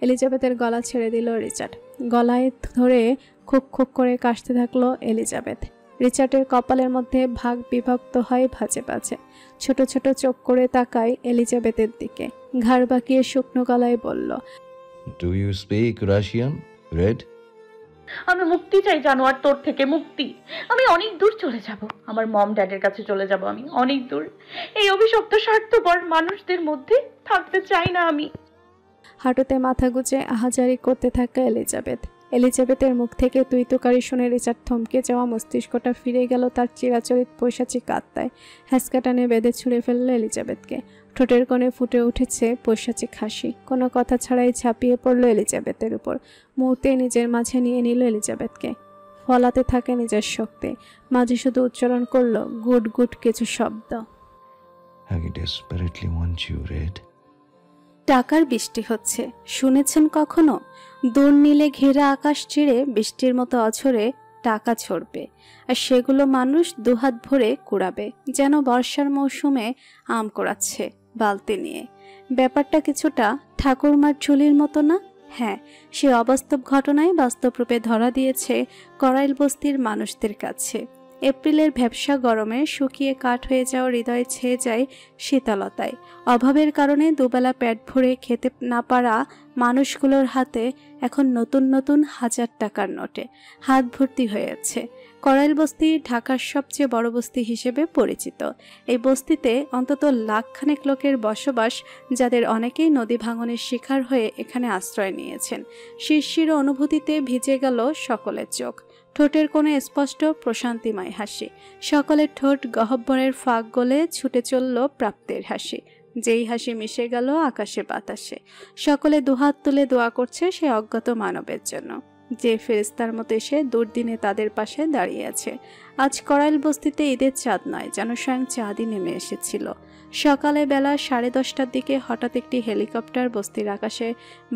এলিজাবেথের গলা ছেড়ে দিল রিচার্ড। গলায় ধরে খুক খুক করে কাশতে থাকলো এলিজাবেথ। রিচার্ডের কপালের মধ্যে ভাগ বিভক্ত হয় ভাঁজে ভাঁজে। ছোট ছোট চোখ করে তাকায় এলিজাবেথের দিকে। ঘাড় বাঁকিয়ে শুকনো গলায় বলল, do you speak Russian, red? আমি মুক্তি চাই জানোয়ার, তোর থেকে মুক্তি। আমি অনেক দূর চলে যাব, আমার মম ড্যাডের কাছে চলে যাব। আমি অনেক দূর। এই অভিশপ্ত স্বার্থপর মানুষদের মধ্যে থাকতে চাই না আমি। হাঁটুতে মাথা গুজে আহাজারি করতে থাকে এলিজাবেথ। এলিজাবেথের মুখ থেকে তুই তুকারি শুনে রিচার্ড থমকে যাওয়া মস্তিষ্কটা ফিরে গেল তার চিরাচরিত পৈশাচিক আত্মায়। হ্যাঁচকা টানে বেঁধে ছুঁড়ে ফেলল এলিজাবেথকে। ঠোঁটের কোণে ফুটে উঠেছে পৈশাচিক হাসি। কোনো কথা ছাড়াই ঝাঁপিয়ে পড়ল এলিজাবেথের উপর। মুহূর্তে নিজের মাঝে নিয়ে নিল এলিজাবেথকে। ফলাতে থাকে নিজের শক্তি। মাঝে শুধু উচ্চারণ করলো গুড গুড কিছু শব্দ। I desperately want you, red. টাকার বৃষ্টি হচ্ছে, শুনেছেন কখনো? দূর নীলে ঘেরা আকাশ চিরে বৃষ্টির মতো অঝরে টাকা ঝরবে, আর সেগুলো মানুষ দুহাত ভরে কুড়াবে, যেন বর্ষার মৌসুমে আম কুড়াচ্ছে বালতি নিয়ে। ব্যাপারটা কিছুটা ঠাকুরমার ঝুলির মতো না? হ্যাঁ, সে অবাস্তব ঘটনায় বাস্তব রূপে ধরা দিয়েছে করাইল বস্তির মানুষদের কাছে। এপ্রিলের ভ্যাপসা গরমে শুকিয়ে কাঠ হয়ে যাওয়া হৃদয় ছেয়ে যায় শীতলতায়। অভাবের কারণে দুবেলা পেট ভরে খেতে না পারা মানুষগুলোর হাতে এখন নতুন নতুন 1000 টাকার নোটে হাত ভর্তি হয়েছে। করাইল বস্তি ঢাকার সবচেয়ে বড় বস্তি হিসেবে পরিচিত। এই বস্তিতে অন্তত লাখখানেক লোকের বসবাস, যাদের অনেকেই নদী ভাঙনের শিকার হয়ে এখানে আশ্রয় নিয়েছেন। শিরশির অনুভূতিতে ভিজে গেল সকলের চোখ। ঠোঁটের কোণে স্পষ্ট প্রশান্তিময় হাসি। সকলের ঠোঁট গহ্বরের ফাঁক গলে ছুটে চলল প্রাপ্তের হাসি, যেই হাসি মিশে গেল আকাশে বাতাসে। সকলে দুহাত তুলে দোয়া করছে সে অজ্ঞাত মানবের জন্য। যে ফেরেশতার মতো এসে দুর্দিনে তাদের পাশে দাঁড়িয়ে আছে। আজ করাইল বস্তিতে ঈদের চাঁদ নয়, যেন স্বয়ং চাঁদই নেমে এসেছিল। সকালে বেলা 10:30টার দিকে হঠাৎ একটি হেলিকপ্টার বস্তির আকাশে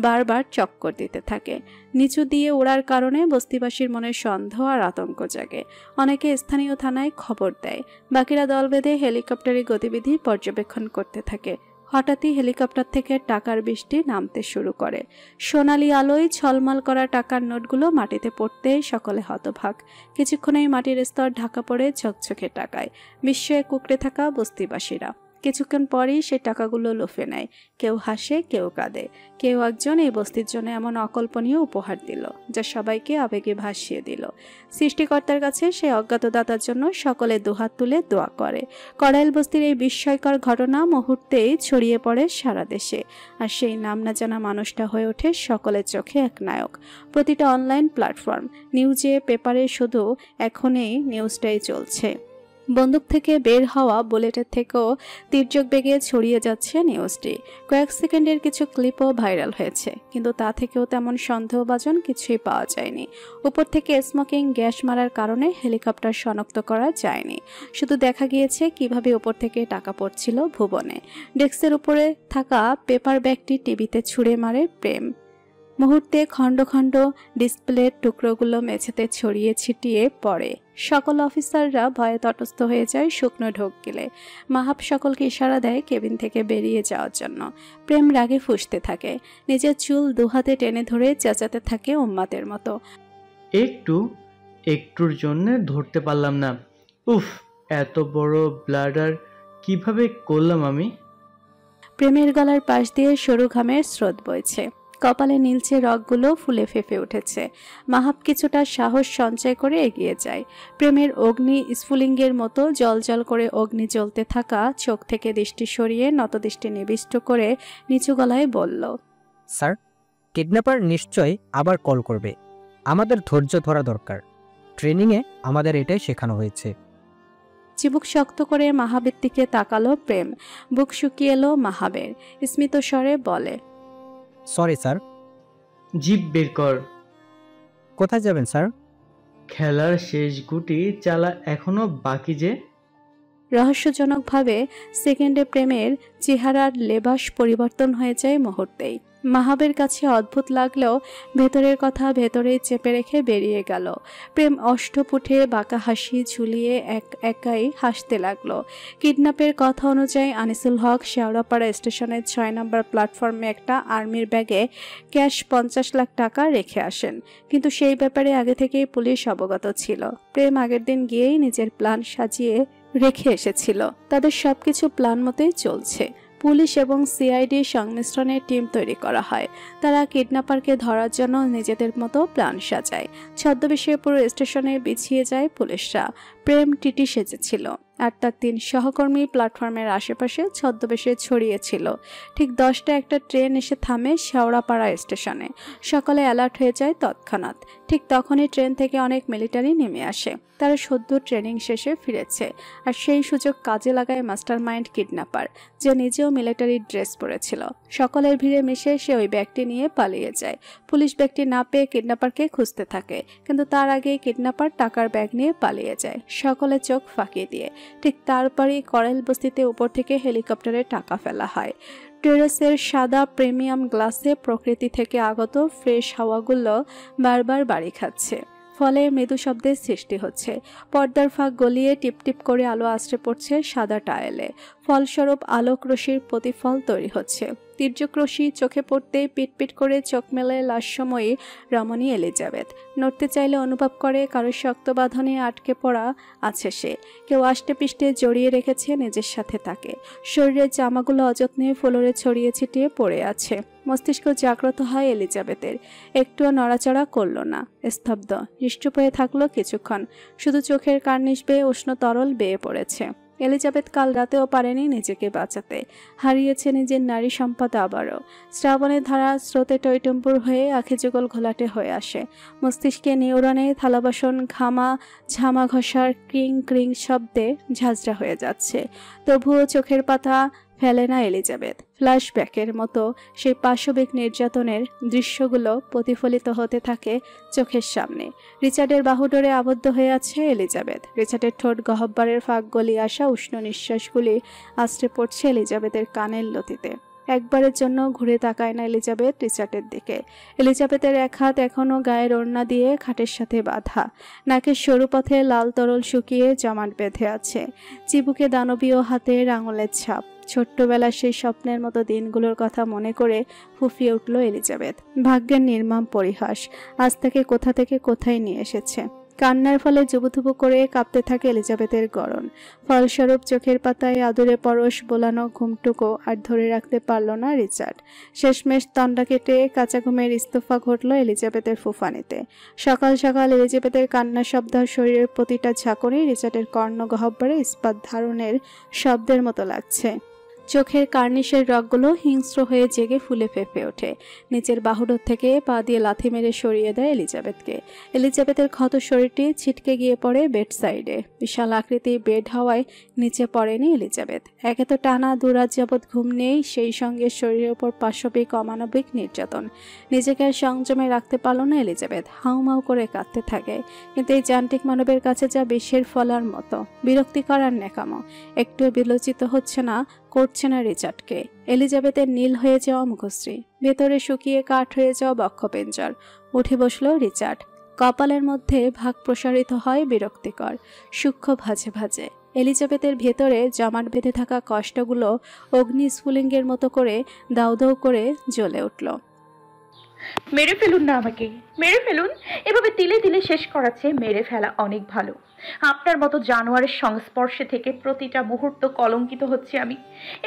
বারবার চক্কর দিতে থাকে। নিচু দিয়ে ওড়ার কারণে বস্তিবাসীর মনে সন্দেহ আর আতঙ্ক জাগে। অনেকে স্থানীয় থানায় খবর দেয়, বাকিরা দল বেঁধে হেলিকপ্টারের গতিবিধি পর্যবেক্ষণ করতে থাকে। হঠাৎই হেলিকপ্টার থেকে টাকার বৃষ্টি নামতে শুরু করে। সোনালি আলোয় ঝলমল করা টাকার নোটগুলো মাটিতে পড়তেই সকলে হতবাক। কিছুক্ষণেই মাটির স্তর ঢাকা পড়ে ঝকঝকে টাকায়। বিস্ময়ে কুঁকড়ে থাকা বস্তিবাসীরা কিছুক্ষণ পরই সে টাকাগুলো লুফে নেয়। কেউ হাসে, কেউ কাঁদে, কেউ একজন এই বস্তির জন্য এমন অকল্পনীয় উপহার দিল যা সবাইকে আবেগে ভাসিয়ে দিল। সৃষ্টিকর্তার কাছে সে অজ্ঞাতদাতার জন্য সকলে দুহাত তুলে দোয়া করে। করাইল বস্তির এই বিস্ময়কর ঘটনা মুহূর্তেই ছড়িয়ে পড়ে সারা দেশে, আর সেই নাম না জানা মানুষটা হয়ে ওঠে সকলের চোখে এক নায়ক। প্রতিটা অনলাইন প্ল্যাটফর্ম, নিউজে, পেপারে শুধু এখন এই নিউজটাই চলছে। বন্দুক থেকে বের হওয়া বুলেটের থেকেও তীর্যক বেগে ছড়িয়ে যাচ্ছে নিউজটি। কয়েক সেকেন্ডের কিছু ক্লিপও ভাইরাল হয়েছে, কিন্তু তা থেকেও তেমন সন্দেহভাজন কিছুই পাওয়া যায়নি। উপর থেকে স্মোকিং গ্যাস মারার কারণে হেলিকপ্টার শনাক্ত করা যায়নি। শুধু দেখা গিয়েছে কিভাবে উপর থেকে টাকা পড়ছিল ভুবনে। ডেস্কের উপরে থাকা পেপার ব্যাগটি টিভিতে ছুঁড়ে মারে প্রেম। মুহূর্তে খণ্ড খণ্ড ডিসপ্লের টুকরোগুলো মেঝেতে ছড়িয়ে ছিটিয়ে পড়ে। সকল অফিসাররা ভয়ে তটস্থ হয়ে যায় শুকনো ঢোক গেলে। মাহাব সকলকে ইশারা দেয় কেবিন থেকে বেরিয়ে যাওয়ার জন্য। প্রেম রাগে ফুঁসতে থাকে, নিজের চুল দুহাতে টেনে ধরে চেঁচাতে থাকে উম্মাতের মতো। একটুর জন্য ধরতে পারলাম না। উফ, এত বড় ব্লাডার কিভাবে করলাম আমি? প্রেমের গলার পাশ দিয়ে সরু ঘামের স্রোত বইছে, কপালে নীলচে রগগুলো ফুলে ফেঁপে উঠেছে। মাহাব কিছুটা সাহস সঞ্চয় করে এগিয়ে যায়। প্রেমের অগ্নি স্ফুলিঙ্গের মতো জলজল করে অগ্নি জ্বলতে থাকা চোখ থেকে দৃষ্টি সরিয়ে নতদৃষ্টি নিবিষ্ট করে নিচু গলায় বলল, স্যার, কিডন্যাপার নিশ্চয়ই আবার কল করবে। আমাদের ধৈর্য ধরা দরকার। ট্রেনিংয়ে আমাদের এটাই শেখানো হয়েছে। চিবুক শক্ত করে মাহাবের দিকে তাকালো প্রেম। বুক শুকিয়ে এলো মাহাবের। স্মিত স্বরে বলে, সরি স্যার। জিপ বের কর। কোথায় যাবেন স্যার? খেলার শেষ গুটি চালা এখনো বাকি যে। রহস্যজনকভাবে সেকেন্ডে প্রেমের চেহারার লেবাস পরিবর্তন হয়ে যায় মুহূর্তেই। মাহাবের কাছে অদ্ভুত লাগলেও ভেতরের কথা ভেতরেই চেপে রেখে বেরিয়ে গেল। প্রেম অষ্টপুঠে বাঁকা হাসি ঝুলিয়ে একাই হাসতে লাগলো। কিডন্যাপের কথা অনুযায়ী আনিসুল হক শেওড়াপাড়া স্টেশনের 6 নম্বর প্ল্যাটফর্মে একটা আর্মির ব্যাগে ক্যাশ 50 লাখ টাকা রেখে আসেন, কিন্তু সেই ব্যাপারে আগে থেকেই পুলিশ অবগত ছিল। প্রেম আগের দিন গিয়েই নিজের প্ল্যান সাজিয়ে রেখে এসেছিল। তাদের সবকিছু প্ল্যান মতোই চলছে। পুলিশ এবং সিআইডির সংমিশ্রণে টিম তৈরি করা হয়। তারা কিডন্যাপারকে ধরার জন্য নিজেদের মতো প্ল্যান সাজায়। ছদ্মবেশে পুরো স্টেশনে বিছিয়ে যায় পুলিশরা। প্রেম টিটি সেজেছিল, আর তার 3 সহকর্মী প্ল্যাটফর্মের আশেপাশে ছদ্মবেশে ছড়িয়েছিল। ঠিক 10টা একটা ট্রেন এসে থামে শেওড়াপাড়া স্টেশনে। সকালে অ্যালার্ট হয়ে যায় তৎক্ষণাৎ। ঠিক তখনই ট্রেন থেকে অনেক মিলিটারি নেমে আসে। তারা সদ্য ট্রেনিং শেষে ফিরেছে, আর সেই সুযোগ কাজে লাগায় মাস্টারমাইন্ড কিডন্যাপার, যে নিজেও মিলিটারি ড্রেস পরেছিল। সকলের ভিড়ে মিশে সে ওই ব্যাগটি নিয়ে পালিয়ে যায়। পুলিশ ব্যাগটি না পেয়ে কিডন্যাপারকে খুঁজতে থাকে, কিন্তু তার আগেই কিডন্যাপার টাকার ব্যাগ নিয়ে পালিয়ে যায়, সকলে চোখ ফাঁকি দিয়ে। ঠিক তারপরই করাইল বস্তিতে উপর থেকে হেলিকপ্টারে টাকা ফেলা হয়। টেরেসের সাদা প্রিমিয়াম গ্লাসে প্রকৃতি থেকে আগত ফ্রেশ হাওয়াগুলো বারবার বাড়ি খাচ্ছে, ফলে মৃদু শব্দের সৃষ্টি হচ্ছে। পর্দার ফাঁক গলিয়ে টিপটিপ করে আলো আশ্রে পড়ছে সাদা টায়েলে। ফলস্বরূপ আলোক রশ্মির প্রতিফল তৈরি হচ্ছে। তীর্যক রশ্মি চোখে পড়তেই পিটপিট করে চোখ মেলে লাস্যময়ী রমণী এলিজাবেথ। নড়তে চাইলে অনুভব করে কারো শক্ত বাঁধনে আটকে পড়া আছে সে। কেউ আষ্টে পিষ্টে জড়িয়ে রেখেছে নিজের সাথে তাকে। শরীরের জামাগুলো অযত্নে ফ্লোরে ছড়িয়ে ছিটিয়ে পড়ে আছে। মস্তিষ্ক জাগ্রত হয় এলিজাবেথের। একটুও নড়াচড়া করল না, স্তব্ধ নিশ্চুপ হয়ে থাকলো কিছুক্ষণ। শুধু চোখের কার্নিশ বেয়ে উষ্ণ তরল বেয়ে পড়েছে। এলিজাবেথ কাল রাতেও পারেনি নিজেকে বাঁচাতে, হারিয়েছে নিজের নারী সম্পদ আবারও। শ্রাবণের ধারা স্রোতে টইটম্বুর হয়ে আখি যুগল ঘোলাটে হয়ে আসে। মস্তিষ্কে নিউরনে থালাবাসন ঘামা ঝামা ঘষার ক্রিং ক্রিং শব্দে ঝাঁঝরা হয়ে যাচ্ছে। তবুও চোখের পাতা ফেলে না এলিজাবেথ। ফ্ল্যাশব্যাকের মতো সেই পাশবিক নির্যাতনের দৃশ্যগুলো প্রতিফলিত হতে থাকে চোখের সামনে। রিচার্ডের বাহুডোরে আবদ্ধ হয়ে আছে এলিজাবেথ। রিচার্ডের ঠোঁট গহ্বরের ফাঁক গলিয়ে আসা উষ্ণ নিঃশ্বাসগুলি আছড়ে পড়ছে এলিজাবেথের কানের লতিতে। একবারের জন্য ঘুরে তাকায় না এলিজাবেথ রিচার্ডের দিকে। এলিজাবেথের এক হাত এখনো গায়ের ওড়না দিয়ে খাটের সাথে বাঁধা, নাকের সরু পথে লাল তরল শুকিয়ে জমাট বেঁধে আছে, চিবুকে দানবীয় হাতের আঙুলের ছাপ। ছোট্টবেলার সেই স্বপ্নের মতো দিনগুলোর কথা মনে করে ফুঁফিয়ে উঠল এলিজাবেথ। ভাগ্যের নির্মম পরিহাস আজ থেকে কোথা থেকে কোথায় নিয়ে এসেছে। কান্নার ফলে জুবুথুবু করে কাঁপতে থাকে এলিজাবেথের গড়ন। ফলস্বরূপ চোখের পাতায় আদুরে পরশ বোলানো ঘুমটুকো আর ধরে রাখতে পারল না রিচার্ড। শেষমেশ তন্ডা কেটে কাঁচা ঘুমের ইস্তফা ঘটল এলিজাবেথের ফুফানিতে। সকাল সকাল এলিজাবেথের কান্নার শব্দ শরীরের প্রতিটা ঝাঁকুনি রিচার্ডের কর্ণগহ্বরে ইস্পাত ধারণের শব্দের মতো লাগছে। চোখের কার্নিশের রগগুলো হিংস্র হয়ে জেগে ফুলে ফেঁপে ওঠে। নিচের বাহুডোর থেকে পা দিয়ে লাথি মেরে সরিয়ে দেয় এলিজাবেথকে। এলিজাবেথের ক্ষত শরীরটি ছিটকে গিয়ে পড়ে বেড সাইডে। বিশাল আকৃতি বেড হওয়ায় নিচে পড়েনি এলিজাবেথ। একে তো টানা 2 রাত যাবৎ ঘুম নেই, সেই সঙ্গে শরীরের উপর পাশবিক অমানবিক নির্যাতন। নিজেকে আর সংযমে রাখতে পারল না এলিজাবেথ। হাউমাউ করে কাঁদতে থাকে। কিন্তু এই যান্ত্রিক মানবের কাছে যা বিষের ফলার মতো, বিরক্তিকর আর নেকামো। একটু বিলোচিত হচ্ছে না, করছে না রিচার্ডকে। এলিজাবেথের নীল হয়ে যাওয়া মুখশ্রী, ভেতরে শুকিয়ে কাঠ হয়ে যাওয়া বক্ষপেঞ্জর। উঠে বসল রিচার্ড। কপালের মধ্যে ভাগ প্রসারিত হয় বিরক্তিকর সূক্ষ্ম ভাঁজে ভাঁজে। এলিজাবেথের ভেতরে জমাট বেঁধে থাকা কষ্টগুলো অগ্নি স্ফুলিঙ্গের মতো করে দাউ দাউ করে জ্বলে উঠল। মেরে ফেলুন না আমাকে, মেরে ফেলুন। এভাবে তিলে তিলে শেষ করার চেয়ে মেরে ফেলা অনেক ভালো। আপনার মতো জানোয়ারের সংস্পর্শে থেকে প্রতিটা মুহূর্ত কলঙ্কিত হচ্ছে আমি।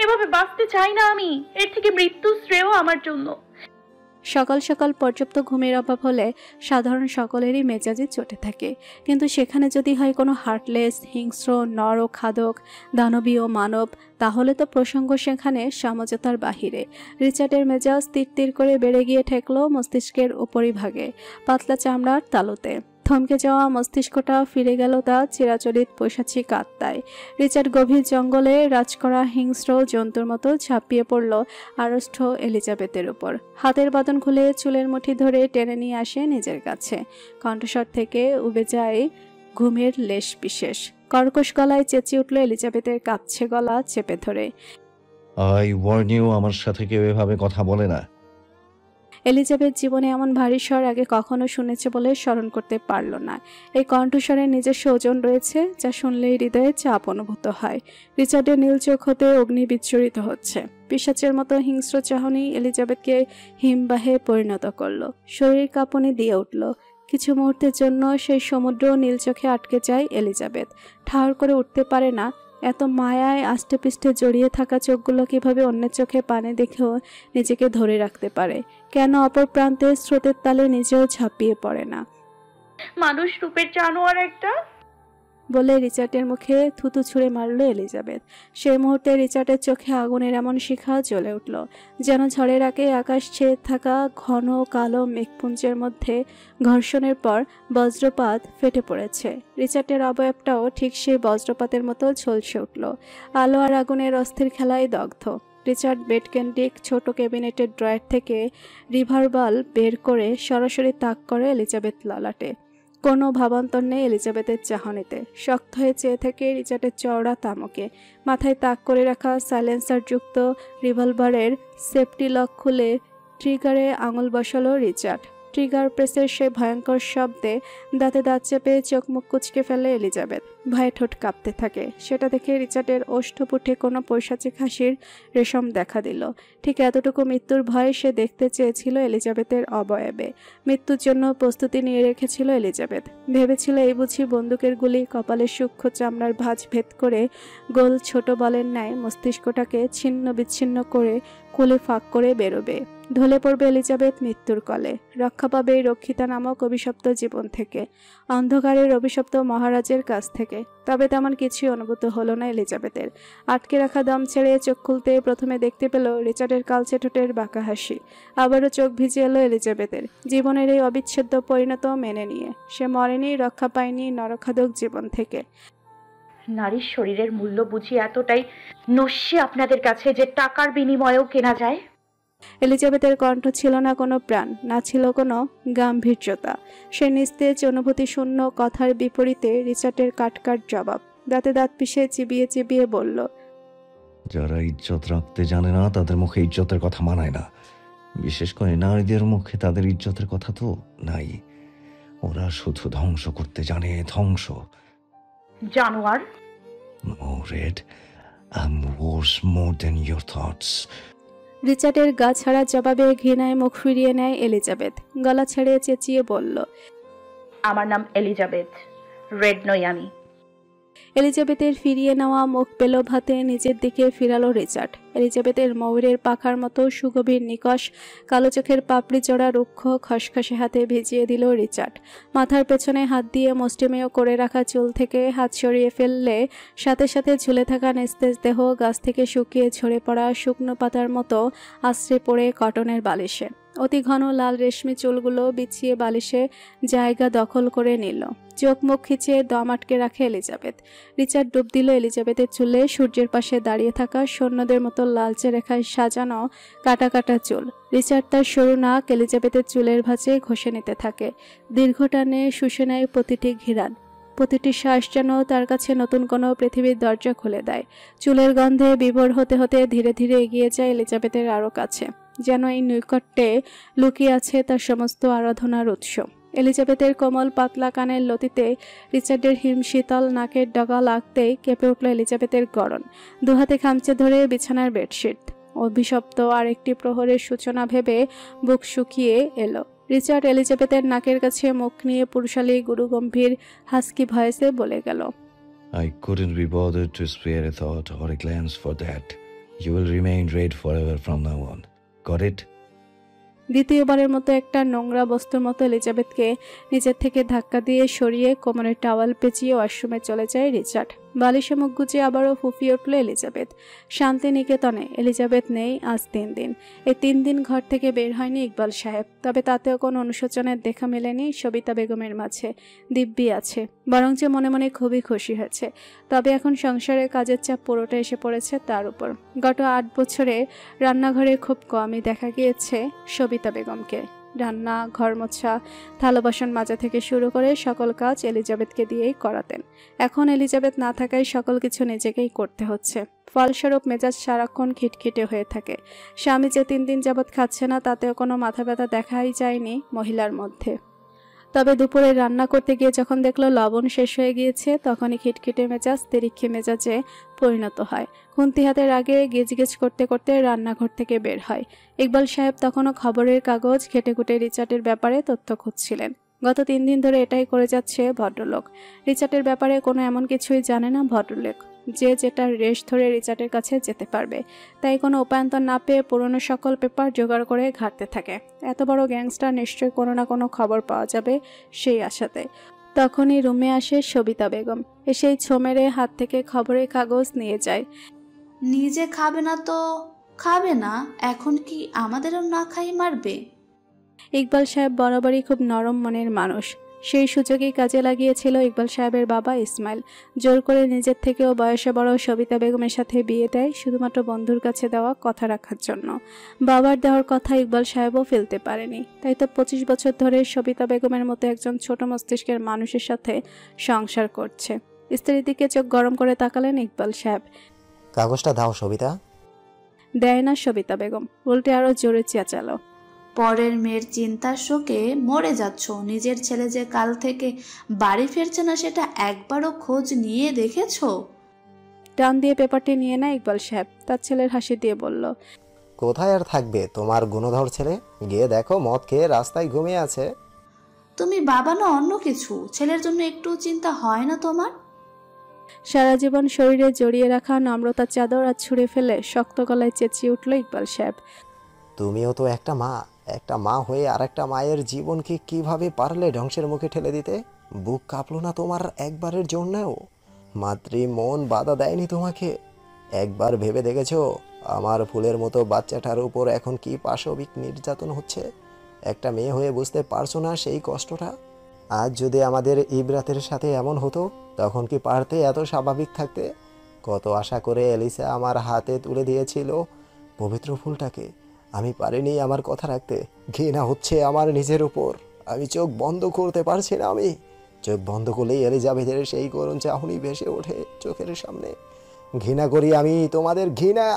এভাবে বাঁচতে চাই না আমি। এর থেকে মৃত্যু শ্রেয় আমার জন্য। সকাল সকাল পর্যাপ্ত ঘুমের অভাব হলে সাধারণ সকলেরই মেজাজে চটে থাকে, কিন্তু সেখানে যদি হয় কোনো হার্টলেস, হিংস্র, নর ও খাদক, দানবীয় মানব, তাহলে তো প্রসঙ্গ সেখানে সমঝোতার বাহিরে। রিচার্ডের মেজাজ তীর তীর করে বেড়ে গিয়ে ঠেকল মস্তিষ্কের উপরিভাগে, পাতলা চামড়ার তালুতে। থমকে যাওয়া মস্তিষ্কটা ফিরে গেল তা চিরাচরিত পৈশাচিক আত্মায়। রিচার্ড গভীর জঙ্গলে রাজ করা হিংস্র জন্তুর মতো ঝাঁপিয়ে পড়ল আড়ষ্ট এলিজাবেথের উপর। হাতের বাঁধন খুলে চুলের মুঠি ধরে টেনে নিয়ে আসে নিজের কাছে। কণ্ঠস্বর থেকে উবে যায় ঘুমের লেশ বিশেষ। কর্কশ গলায় চেঁচিয়ে উঠল এলিজাবেথের কাঁপছে গলা চেপে ধরে। আই ওয়ার্ন ইউ, আমার সাথে কেউ এভাবে কথা বলে না। এলিজাবেথ জীবনে এমন ভারী স্বর আগে কখনো শুনেছে বলে স্মরণ করতে পারল না। এই কণ্ঠস্বরের নিজস্ব ওজন রয়েছে, যা শুনলেই হৃদয়ে চাপ অনুভূত হয়। রিচার্ডের নীল চোখ হতে অগ্নি বিচ্ছুরিত হচ্ছে। পিশাচের মতো হিংস্র চাহনি এলিজাবেথকে হিমবাহে পরিণত করল। শরীর কাঁপুনি দিয়ে উঠল। কিছু মুহূর্তের জন্য সেই সমুদ্র নীল চোখে আটকে যায় এলিজাবেথ। ঠাহর করে উঠতে পারে না। এত মায়ায় আষ্টে পৃষ্ঠে জড়িয়ে থাকা চোখগুলো কিভাবে অন্যের চোখে পানে দেখেও নিজেকে ধরে রাখতে পারে? কেন অপর প্রান্তে স্রোতের তালে নিজেও ঝাঁপিয়ে পড়ে না? মানুষ রূপের জানোয়ার একটা, বলে রিচার্ডের মুখে থুতু ছুঁড়ে মারল এলিজাবেথ। সেই মুহূর্তে রিচার্ডের চোখে আগুনের এমন শিখা জ্বলে উঠল, যেন ঝড়ের আগে আকাশ ছেয়ে থাকা ঘন কালো মেঘপুঞ্জের মধ্যে ঘর্ষণের পর বজ্রপাত ফেটে পড়েছে। রিচার্ডের অবয়বটাও ঠিক সেই বজ্রপাতের মতো ঝলসে উঠল। আলো আর আগুনের অস্থির খেলায় দগ্ধ। রিচার্ড বেডকেন্ডিক ছোট ক্যাবিনেটের ড্রয়ার থেকে রিভারবাল বের করে সরাসরি তাক করে এলিজাবেথ ললাটে। কোনো ভাবান্তর নেই এলিজাবেথের চাহনিতে। শক্ত হয়ে চেয়ে থেকে রিচার্ডের চওড়া তামকে মাথায় তাক করে রাখা সাইলেন্সার যুক্ত রিভলভারের সেফটি লক খুলে ট্রিগারে আঙুল বসালো রিচার্ড। ট্রিগার প্রেসের সেই ভয়ঙ্কর শব্দে দাঁতে দাঁত চেপে চোখ মুখ কুচকে ফেলে এলিজাবেথ। ভয়ে ঠোঁট কাঁপতে থাকে। সেটা দেখে রিচার্ডের ওষ্ঠপুটে কোনো পৈশাচিক হাসির রেশম দেখা দিল। ঠিক এতটুকু মৃত্যুর ভয় সে দেখতে চেয়েছিল এলিজাবেথের অবয়বে। মৃত্যুর জন্য প্রস্তুতি নিয়ে রেখেছিল এলিজাবেথ। ভেবেছিল এই বুঝি বন্দুকের গুলি কপালের সূক্ষ্ম চামড়ার ভাঁজ ভেদ করে গোল ছোট বলের ন্যায় মস্তিষ্কটাকে ছিন্ন বিচ্ছিন্ন করে কোলে ফাঁক করে বেরোবে। ঢলে পড়বে এলিজাবেথ মৃত্যুর কলে। রক্ষা পাবে এই রক্ষিতা নামক অভিশপ্ত জীবন থেকে, অন্ধকারের অভিশপ্ত মহারাজের কাছ থেকে। তবে তেমন কিছুই অনুভূত হলো না এলিজাবেথের। আটকে রাখা দম ছেড়ে চোখ খুলতে প্রথমে দেখতে পেল রিচার্ডের কালচে ঠোঁটের বাঁকা হাসি। আবারও চোখ ভিজে এলো এলিজাবেথের। জীবনের এই অবিচ্ছেদ্য পরিণত মেনে নিয়ে সে মরেনি, রক্ষা পায়নি নরখাদক জীবন থেকে। নারীর শরীরের মূল্য বুঝি এতটাই নস্যি আপনাদের কাছে যে টাকার বিনিময়েও কেনা যায়? এলিজাবেথের কণ্ঠ ছিল না কোনো প্রাণ, না ছিল কোনো গাম্ভীর্যতা। সে নিস্তেজ অনুভূতি শূন্য কথার বিপরীতে রিচার্ডের কাটকাট জবাব। দাঁতে দাঁত পিষে চিবিয়ে চিবিয়ে বলল, যারা ইজ্জত রাখতে জানে না তাদের মুখে ইজ্জতের কথা মানায় না। বিশেষ করে নারীদের মুখে তাদের ইজ্জতের কথা তো নাই। ওরা শুধু ধ্বংস করতে জানে, ধ্বংস। জানোয়ার। No Red, I am worse more than your thoughts. রিচার্ডের গা ছাড়া জবাবে ঘৃণায় মুখ ফিরিয়ে নেয় এলিজাবেথ। গলা ছেড়ে চেঁচিয়ে বলল, আমার নাম এলিজাবেথ, রেড নই আমি। এলিজাবেথের ফিরিয়ে নেওয়া মুখ পেল ভাতে নিজের দিকে ফিরালো রিচার্ড। এলিজাবেথের ময়ূরের পাখার মতো সুগভীর নিকষ কালো চোখের পাপড়ি জোড়া রুক্ষ খসখসে হাতে ভিজিয়ে দিল রিচার্ড। মাথার পেছনে হাত দিয়ে মুষ্টিমেয় করে রাখা চুল থেকে হাত সরিয়ে ফেললে সাথে সাথে ঝুলে থাকা নিস্তেজ দেহ গাছ থেকে শুকিয়ে ঝরে পড়া শুকনো পাতার মতো আশ্রে পড়ে কটনের বালিশে। অতি ঘন লাল রেশমি চুলগুলো বিছিয়ে বালিশে জায়গা দখল করে নিল। চোখ মুখ খিচিয়ে দম আটকে রাখে এলিজাবেথ। রিচার্ড ডুব দিল এলিজাবেথের চুলে। সূর্যের পাশে দাঁড়িয়ে থাকা সৈন্যদের মতো লালচে রেখায় সাজানো কাটা কাটা চুল। রিচার্ড তার সরু নাক এলিজাবেথের চুলের ভাঁজে ঘষে নিতে থাকে। দীর্ঘ টানে শুষে নেয় প্রতিটি ঘিরান। প্রতিটি শ্বাস যেন তার কাছে নতুন কোনো পৃথিবীর দরজা খুলে দেয়। চুলের গন্ধে বিভোর হতে হতে ধীরে ধীরে এগিয়ে যায় এলিজাবেথের আরও কাছে, যেন এই নৈকট্যে লুকিয়ে আছে তার সমস্ত আরাধনার উৎস। এলিজাবেথের কোমল পাতলা কানের লতিতে রিচার্ডের হিমশীতল নাকের ডগা লাগতেই কেঁপে উঠল এলিজাবেথের গড়ন। দুহাতে খামচে ধরে বিছানার বেডশিট। অভিশপ্ত আরেকটি প্রহরের সূচনা ভেবে বুক শুকিয়ে এলো। রিচার্ড এলিজাবেথের নাকের কাছে মুখ নিয়ে পুরুষালী গুরুগম্ভীর হাস্কি ভয়েসে বলে গেল, I couldn't be bothered to spare a thought or a glance for that. You will remain red forever from now on. Got it? দ্বিতীয়বারের মতো একটা নোংরা বস্তুর মতো এলিজাবেথকে নিজের থেকে ধাক্কা দিয়ে সরিয়ে কোমরের টাওয়াল পেঁচিয়ে ওয়াশরুমে চলে যায় রিচার্ড। বালিশে মুখ গুজে আবারও ফুফিয়ে উঠল এলিজাবেথ। শান্তিনিকেতনে এলিজাবেথ নেই আজ 3 দিন। এই 3 দিন ঘর থেকে বের হয়নি ইকবাল সাহেব। তবে তাতেও কোনো অনুশোচনের দেখা মেলেনি সবিতা বেগমের মাঝে। দিব্যি আছে, বরঞ্চ মনে মনে খুবই খুশি হয়েছে। তবে এখন সংসারের কাজের চাপ পুরোটা এসে পড়েছে তার উপর। গত 8 বছরে রান্নাঘরে খুব কমই দেখা গিয়েছে সবিতা বেগমকে। রান্না, ঘর মোছা, থালা বাসন মাজা থেকে শুরু করে সকল কাজ এলিজাবেথকে দিয়েই করাতেন। এখন এলিজাবেথ না থাকায় সকল কিছু নিজেকেই করতে হচ্ছে। ফলস্বরূপ মেজাজ সারাক্ষণ খিটখিটে হয়ে থাকে। স্বামী যে 3 দিন যাবৎ খাচ্ছে না তাতেও কোনো মাথা ব্যথা দেখাই যায়নি মহিলার মধ্যে। তবে দুপুরে রান্না করতে গিয়ে যখন দেখলো লবণ শেষ হয়ে গিয়েছে, তখনই খিটখিটে মেজাজ তেরিক্ষে মেজাজে পরিণত হয়। খুন্তি হাতের আগে গেজগেজ করতে করতে রান্নাঘর থেকে বের হয়। ইকবাল সাহেব তখনও খবরের কাগজ ঘেটেঘুটে রিচার্ডের ব্যাপারে তথ্য খুঁজছিলেন। গত 3 দিন ধরে এটাই করে যাচ্ছে ভদ্রলোক। রিচার্ডের ব্যাপারে কোনো এমন কিছুই জানে না ভদ্রলোক, যে যেটার রেশ ধরে রিচার্ডের কাছে যেতে পারবে। তাই কোনো উপায়ন্তর না পেয়ে পুরনো সকল পেপার জোগাড় করে ঘাঁটতে থাকে। এত বড় গ্যাংস্টার নিশ্চয়ই কোনো না কোনো খবর পাওয়া যাবে সেই আশাতে। তখনই রুমে আসে সবিতা বেগম। এসেই ছো মেরে হাত থেকে খবরের কাগজ নিয়ে যায়। নিজে খাবে না তো খাবে না, এখন কি আমাদেরও না খাই মারবে? ইকবাল সাহেব বরাবরই খুব নরম মনের মানুষ। সেই সুযোগেই কাজে লাগিয়েছিল ইকবাল সাহেবের বাবা ইসমাইল। জোর করে নিজের থেকেও বয়সে বড় সবিতা বেগমের সাথে বিয়ে দেয় শুধুমাত্র বন্ধুর কাছে দেওয়া কথা রাখার জন্য। বাবার দেওয়ার কথা ইকবাল সাহেবও ফেলতে পারেনি। তাই তো 25 বছর ধরে সবিতা বেগমের মতো একজন ছোট মস্তিষ্কের মানুষের সাথে সংসার করছে। স্ত্রীর দিকে চোখ গরম করে তাকালেন ইকবাল সাহেব। কাগজটা দাও সবিতা। দেয় না সবিতা বেগম, উল্টে আরো জোরে চেঁচালো, পরের মেয়ের চিন্তার শোকে মরে যাচ্ছ। নিজের ছেলে যে কাল থেকে বাড়ি ফিরছে না সেটা একবারও খোঁজ নিয়ে দেখেছো? টান দিয়ে পেপারটি নিয়ে নেয় ইকবাল সাহেব। তার ছেলের হাসি দিয়ে বলল, কোথায় আর থাকবে তোমার গুণধর ছেলে? গিয়ে দেখো মদ খেয়ে রাস্তায় ঘুমিয়ে আছে। তুমি বাবা না অন্য কিছু, ছেলের জন্য একটু চিন্তা হয় না তোমার? সারা জীবন শরীরে জড়িয়ে রাখা নম্রতার চাদর আর ছুঁড়ে ফেলে শক্ত গলায় চেঁচিয়ে উঠল ইকবাল সাহেব, তুমিও তো একটা মা হয়ে আর একটা মায়ের জীবনকে কিভাবে পারলে ধ্বংসের মুখে ঠেলে দিতে? বুক কাঁপলো না তোমার একবারের জন্যও? মাতৃ মন বাধা দেয়নি তোমাকে? একবার ভেবে দেখেছো আমার ফুলের মতো বাচ্চাটার উপর এখন কি পাশবিক নির্যাতন হচ্ছে? একটা মেয়ে হয়ে বুঝতে পারছো না সেই কষ্টটা? আজ যদি আমাদের ইবরাতের সাথে এমন হতো, তখন কি পারতে এত স্বাভাবিক থাকতে? কত আশা করে এলিসা আমার হাতে তুলে দিয়েছিল পবিত্র ফুলটাকে, আমি পারিনি আমার কথা রাখতে। ঘৃণা হচ্ছে আমার নিজের উপর, আমি চোখ বন্ধ করতে পারছি না। আমি চোখ বন্ধ করলেই এলিজাবেথের সেই করুণ চাহনি ভেসে ওঠে চোখের সামনে। ঘৃণা করি আমি তোমাদের, ঘৃণা।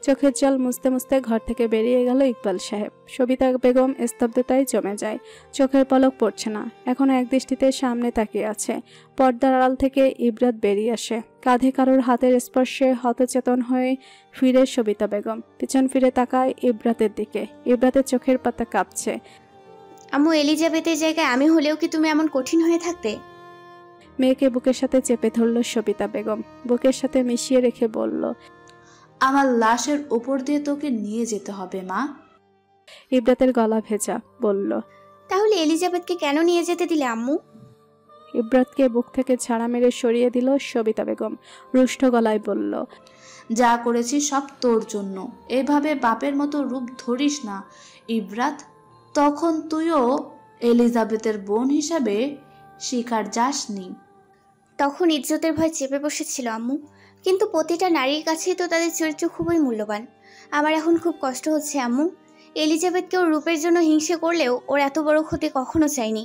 চোখের জল মুছতে মুছতে ঘর থেকে বেরিয়ে গেল ইকবাল সাহেব। সবিতা বেগম স্তব্ধতায় জমে যায়, চোখের পলক পড়ছে না, এখনো একদৃষ্টিতে সামনে তাকিয়ে আছে। পর্দার আড়াল থেকে ইবরাত বেরিয়ে আসে, কাঁধে কারোর হাতের স্পর্শে হতচেতন হয়ে ফিরে সবিতা বেগম, পিছন ফিরে তাকায় ইবরাতের দিকে। ইবরাতের চোখের পাতা কাঁপছে। আম্মু, এলিজাবেথের জায়গায় আমি হলেও কি তুমি এমন কঠিন হয়ে থাকতে? মেয়েকে বুকের সাথে চেপে ধরল সবিতা বেগম, বুকের সাথে মিশিয়ে রেখে বলল, আমার লাশের উপর দিয়ে তোকে নিয়ে যেতে হবে মা। ইবরাতের গলা ভেজা, বলল, তাহলে এলিজাবেথকে কেন নিয়ে যেতে দিলে আম্মু? ইবরাতকে বুক থেকে ঝাড়া মেরে সরিয়ে দিল সবিতা বেগম, রুষ্ট গলায় বলল, যা করেছি সব তোর জন্য, এভাবে বাপের মতো রূপ ধরিস না ইবরাত। তখন তুইও এলিজাবেথের বোন হিসাবে শিকার যাসনি। তখন ইজ্জতের ভয় চেপে বসেছিল আম্মু, কিন্তু প্রতিটা নারীর কাছেই তো তাদের চরিত্র খুবই মূল্যবান। আমার এখন খুব কষ্ট হচ্ছে আম্মু। এলিজাবেথকে ওর রূপের জন্য হিংসে করলেও ওর এত বড় ক্ষতি কখনো চাইনি।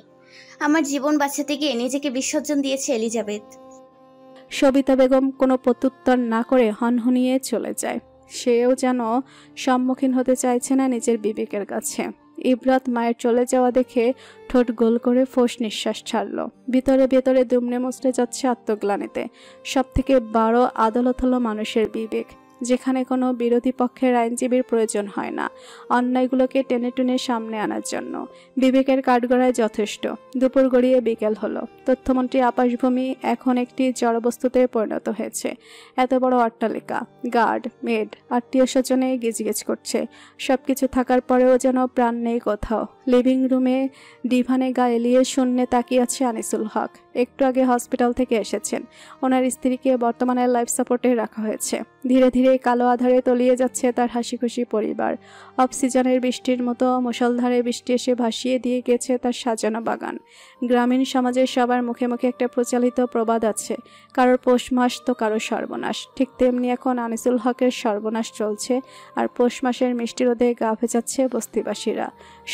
আমার জীবন বাঁচাতে গিয়ে নিজেকে বিসর্জন দিয়েছে এলিজাবেথ। সবিতা বেগম কোনো প্রত্যুত্তর না করে হনহনিয়ে চলে যায়। সেও যেন সম্মুখীন হতে চাইছে না নিজের বিবেকের কাছে। ইবরাত মায়ের চলে যাওয়া দেখে ঠোঁট গোল করে ফোঁস নিঃশ্বাস ছাড়ল। ভিতরে ভেতরে দুমড়ে মুচড়ে যাচ্ছে আত্মগ্লানিতে। সব থেকে বড় আদালত হলো মানুষের বিবেক, যেখানে কোনো বিরোধী পক্ষের আইনজীবীর প্রয়োজন হয় না অন্যায়গুলোকে টেনে টুনে সামনে আনার জন্য। বিবেকের কাঠগড়ায় যথেষ্ট। দুপুর গড়িয়ে বিকেল হলো। তথ্যমন্ত্রী আবাসভূমি এখন একটি জড়বস্তুতে পরিণত হয়েছে। এত বড় অট্টালিকা, গার্ড, মেড, আত্মীয় স্বজনে গিজগিজ করছে। সবকিছু থাকার পরেও যেন প্রাণ নেই কোথাও। লিভিং রুমে ডিভানে গা এলিয়ে শূন্যে তাকিয়ে আছে আনিসুল হক। একটু আগে হসপিটাল থেকে এসেছেন। ওনার স্ত্রীকে বর্তমানে লাইফ সাপোর্টে রাখা হয়েছে। ধীরে ধীরে কালো আধারে তলিয়ে যাচ্ছে তার হাসি খুশি পরিবার। অফ সিজনের বৃষ্টির মতো মুষলধারে বৃষ্টি এসে ভাসিয়ে দিয়ে গেছে তার সাজানো বাগান। গ্রামীণ সমাজের সবার মুখে মুখে একটা প্রচলিত প্রবাদ আছে, কারোর পৌষ মাস তো কারো সর্বনাশ। ঠিক তেমনি এখন আনিসুল হকের সর্বনাশ চলছে, আর পৌষ মাসের মিষ্টি রোদে গা ভেজাচ্ছে বস্তিবাসীরা।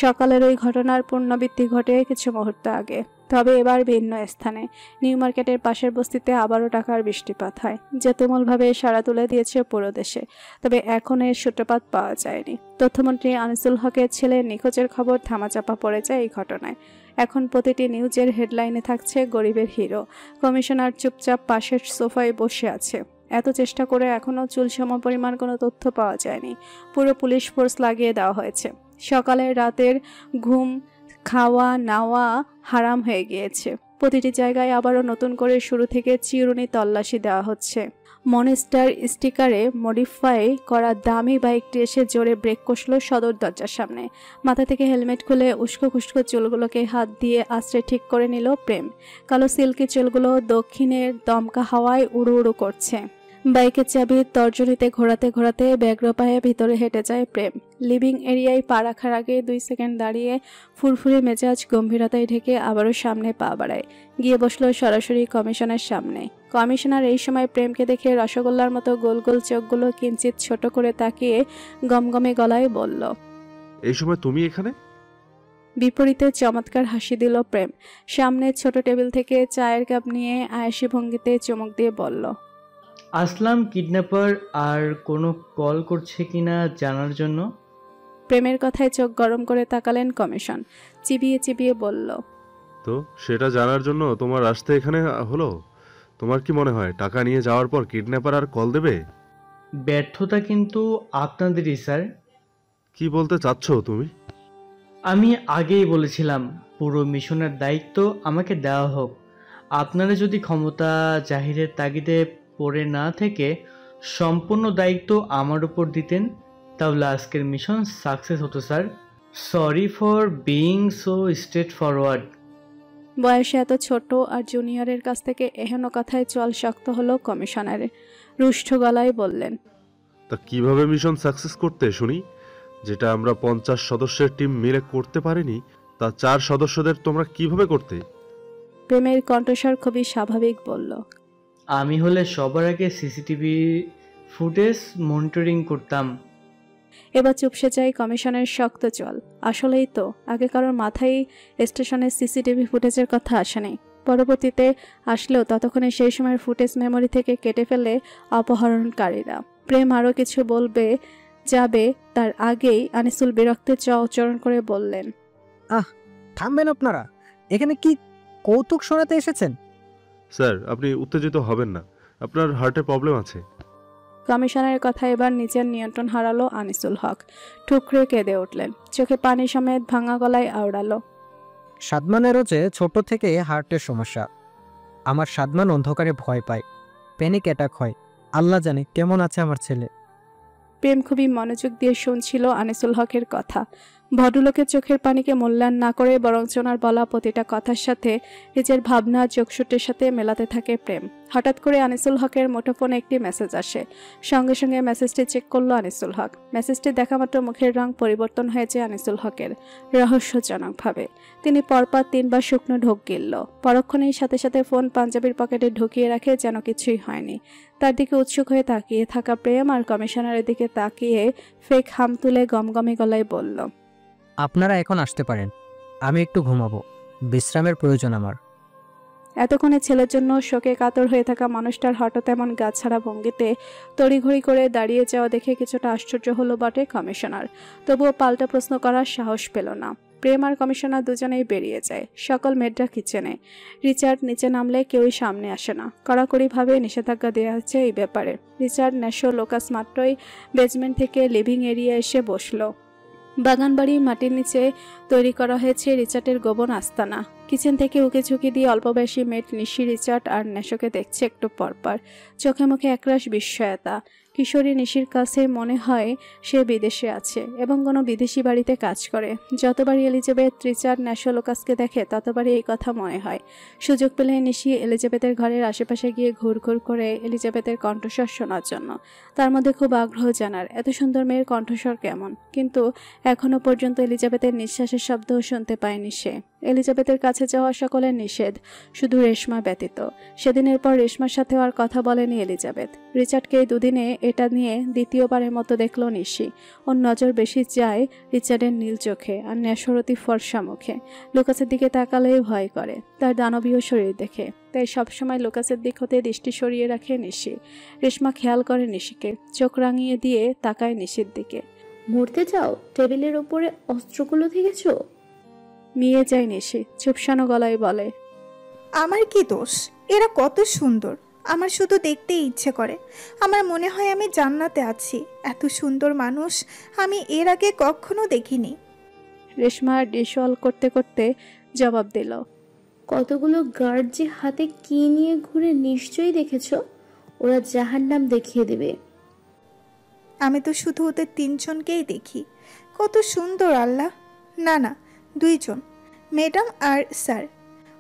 সকালের ওই ঘটনার পুনরাবৃত্তি ঘটে কিছু মুহূর্ত আগে, তবে এবার ভিন্ন স্থানে। নিউ মার্কেটের পাশের বস্তিতে আবারও টাকার বৃষ্টিপাত হয়, যা তুমুলভাবে সাড়া তুলে দিয়েছে পুরো দেশে। তবে এখন এর সূত্রপাত পাওয়া যায়নি। তথ্যমন্ত্রী আনিসুল হকের ছেলে নিখোঁজের খবর ধামাচাপা পড়ে যায় এই ঘটনায়। এখন প্রতিটি নিউজের হেডলাইনে থাকছে গরিবের হিরো। কমিশনার চুপচাপ পাশের সোফায় বসে আছে। এত চেষ্টা করে এখনও চুল সমপরিমাণ কোনো তথ্য পাওয়া যায়নি। পুরো পুলিশ ফোর্স লাগিয়ে দেওয়া হয়েছে। সকালের রাতের ঘুম, খাওয়া নাওয়া হারাম হয়ে গিয়েছে। প্রতিটি জায়গায় আবারও নতুন করে শুরু থেকে চিরুনি তল্লাশি দেওয়া হচ্ছে। মনেস্টার স্টিকারে মডিফাই করা দামি বাইকটি এসে জোরে ব্রেক কষল সদর দরজার সামনে। মাথা থেকে হেলমেট খুলে উস্কো খুস্কো চুলগুলোকে হাত দিয়ে আশ্রে ঠিক করে নিল প্রেম। কালো সিল্কি চুলগুলো দক্ষিণের দমকা হাওয়ায় উড়ু উড়ু করছে। বাইকের চাবি তর্জনীতে ঘোরাতে ঘোরাতে ব্যগ্র পায়ে ভিতরে হেঁটে যায় প্রেম। লিভিং এরিয়ায় পা রাখার আগে 2 সেকেন্ড দাঁড়িয়ে ফুরফুরে মেজাজ গম্ভীরতায় ঢেকে আবারও সামনে পা বাড়ায়। গিয়ে বসলো সরাসরি কমিশনের সামনে। কমিশনার এই সময় প্রেমকে দেখে রসগোল্লার মতো গোল গোল চোখগুলো কিঞ্চিত ছোট করে তাকিয়ে গমগমে গলায় বলল, এই সময় তুমি এখানে? বিপরীতে চমৎকার হাসি দিল প্রেম। সামনে ছোট টেবিল থেকে চায়ের কাপ নিয়ে আয়েশি ভঙ্গিতে চমক দিয়ে বলল, আসলাম কিডন্যাপার আর কোনো কল করছে কিনা জানার জন্য। প্রেমের কথায় চোখ গরম করে তাকালেন কমিশন। চিবিয়ে চিবিয়ে বলল, তো সেটা জানার জন্য তোমার আসতে এখানে হলো? তোমার কি মনে হয় টাকা নিয়ে যাওয়ার পর কিডন্যাপার আর কল দেবে? ব্যর্থতা কিন্তু আপনাদেরই স্যার। কি বলতে চাচ্ছ তুমি? আমি আগেই বলেছিলাম পুরো মিশনের দায়িত্ব আমাকে দেওয়া হোক। আপনারা যদি ক্ষমতা জাহিরের তাগিদে পড়ে না থেকে সম্পূর্ণ দায়িত্ব আমার উপর দিতেন, তাহলে আজকের মিশন সাকসেস হতো sir. Sorry for being so straight forward. বয়সে এত ছোট আর জুনিয়রের কাছ থেকে এহেন কথায় চল শক্ত হলো কমিশনারের। রুষ্ট গলায় বললেন, তা কিভাবে মিশন সাকসেস করতে শুনি, যেটা আমরা 50 সদস্যের টিম মিলে করতে পারিনি? তা 4 সদস্যদের তোমরা কিভাবে করতে? প্রেমের কণ্ঠস্বর খুবই স্বাভাবিক বলল। আমি হলে সবার আগে সিসিটিভি ফুটেজ মনিটরিং করতাম। এবার চুপসে যায় কমিশনের শক্ত চল। আসলেই তো আগে কারোর মাথায় স্টেশনের সিসিটিভি ফুটেজের কথা আসেনি। পরবর্তীতে আসলেও ততক্ষণে সেই সময়ের ফুটেজ মেমোরি থেকে কেটে ফেলে অপহরণকারীরা। প্রেম আরও কিছু বলবে যাবে তার আগেই আনিসুল বিরক্তে উচ্চারণ করে বললেন, থামবেন আপনারা? এখানে কি কৌতুক শোনাতে এসেছেন? স্যার, আপনি উত্তেজিত হবেন না, আপনার হার্টে প্রবলেম আছে। কমিশনারের কথা এবার নিজের নিয়ন্ত্রণ হারালো আনিসুল হক। ঠুকরে কেঁদে উঠলেন, চোখে পানি সমেত ভাঙা গলায় আওড়ালো, সাদমানেরও যে ছোট থেকে হার্টের সমস্যা। আমার সাদমান অন্ধকারে ভয় পায়, প্যানিক অ্যাটাক হয়। আল্লাহ জানে কেমন আছে আমার ছেলে। প্রেম খুবই মনোযোগ দিয়ে শুনছিল আনিসুল হকের কথা। ভদ্রলোকের চোখের পানিকে মূল্যায়ন না করে বরঞ্চ ওনার বলা প্রতিটা কথার সাথে নিজের ভাবনা যোগসূত্রের সাথে মেলাতে থাকে প্রেম। হঠাৎ করে আনিসুল হকের মুঠোফোনে একটি মেসেজ আসে। সঙ্গে সঙ্গে মেসেজটি চেক করলো আনিসুল হক। মেসেজটি দেখা মাত্র মুখের রং পরিবর্তন হয়েছে আনিসুল হকের রহস্যজনকভাবে। তিনি পরপর 3 বার শুকনো ঢোক গিলল। পরক্ষণেই সাথে সাথে ফোন পাঞ্জাবির পকেটে ঢুকিয়ে রাখে যেন কিছুই হয়নি। তার দিকে উৎসুক হয়ে তাকিয়ে থাকা প্রেম আর কমিশনারের দিকে তাকিয়ে ফেক হাম তুলে গমগমে গলায় বলল, আপনারা এখন আসতে পারেন, আমি একটু ঘুমাবো, বিশ্রামের প্রয়োজন আমার। এতক্ষণে ছেলের জন্য শোকে কাতর হয়ে থাকা মানুষটার হঠাৎ এমন গাছছাড়া ভঙ্গিতে তড়িঘড়ি করে দাঁড়িয়ে যাওয়া দেখে কিছুটা আশ্চর্য হলো বটে কমিশনার। তবুও পাল্টা প্রশ্ন করার সাহস পেল না। প্রেম আর কমিশনার দুজনেই বেরিয়ে যায়। সকল মেডরা কিচেনে। রিচার্ড নিচে নামলে কেউই সামনে আসে না। কড়াকড়িভাবে নিষেধাজ্ঞা দেওয়া হচ্ছে এই ব্যাপারে। রিচার্ড ন্যাশো লোকাস মাত্রই বেসমেন্ট থেকে লিভিং এরিয়া এসে বসলো। বাগানবাড়ি মাটির নিচে তৈরি করা হয়েছে রিচার্ডের গোপন আস্তানা। কিচেন থেকে উকি ঝুঁকি দিয়ে অল্পবয়সী মেট নিশি রিচার্ড আর নেশোকে দেখছে একটু পরপর। চোখে মুখে একরাশ বিস্ময়তা। কিশোরী নিশির কাছে মনে হয় সে বিদেশে আছে এবং কোনো বিদেশি বাড়িতে কাজ করে। যতবারই এলিজাবেথ রিচার্ড নেশো লোকাসকে দেখে ততবারই এই কথা মনে হয়। সুযোগ পেলে নিশি এলিজাবেথের ঘরের আশেপাশে গিয়ে ঘুরঘুর করে এলিজাবেথের কণ্ঠস্বর শোনার জন্য। তার মধ্যে খুব আগ্রহ জানার এত সুন্দর মেয়ের কণ্ঠস্বর কেমন। কিন্তু এখনো পর্যন্ত এলিজাবেথের নিঃশ্বাসের শব্দও শুনতে পায়নি সে। এলিজাবেথের কাছে যাওয়া সকলের নিষেধ, শুধু রেশমা ব্যতীত। সেদিনের পর রেশমার সাথেও আর কথা বলেনি এলিজাবেথ। রিচার্ডকে এই দুদিনে এটা নিয়ে দ্বিতীয়বারের মতো দেখল নিশি। ওর নজর বেশি যায় রিচার্ডের নীল চোখে আর ন্যাসরতি ফর্সা মুখে। লুকাসের দিকে তাকালেই ভয় করে তার দানবীয় শরীর দেখে। তাই সবসময় লুকাসের দিক হতে দৃষ্টি সরিয়ে রাখে নিশি। রেশমা খেয়াল করে নিশিকে, চোখ রাঙিয়ে দিয়ে তাকায় নিশির দিকে। মরতে চাও? টেবিলের ওপরে অস্ত্রগুলো দেখেছো? মিয়ে যায় নিশি, চুপসানো গলায় বলে, আমার কি দোষ? এরা কত সুন্দর, আমার শুধু দেখতেই ইচ্ছে করে। আমার মনে হয় আমি জান্নাতে আছি। এত সুন্দর মানুষ আমি এর আগে কখনো দেখিনি। রেশমা ডিশওয়াল করতে করতে জবাব দিল, কতগুলো গার্ড যে হাতে কি নিয়ে ঘুরে নিশ্চয়ই দেখেছো। ওরা জাহান্নাম দেখিয়ে দেবে। আমি তো শুধু ওদের 3 জনকেই দেখি। কত সুন্দর আল্লাহ। না না, 2 জন, ম্যাডাম আর স্যার।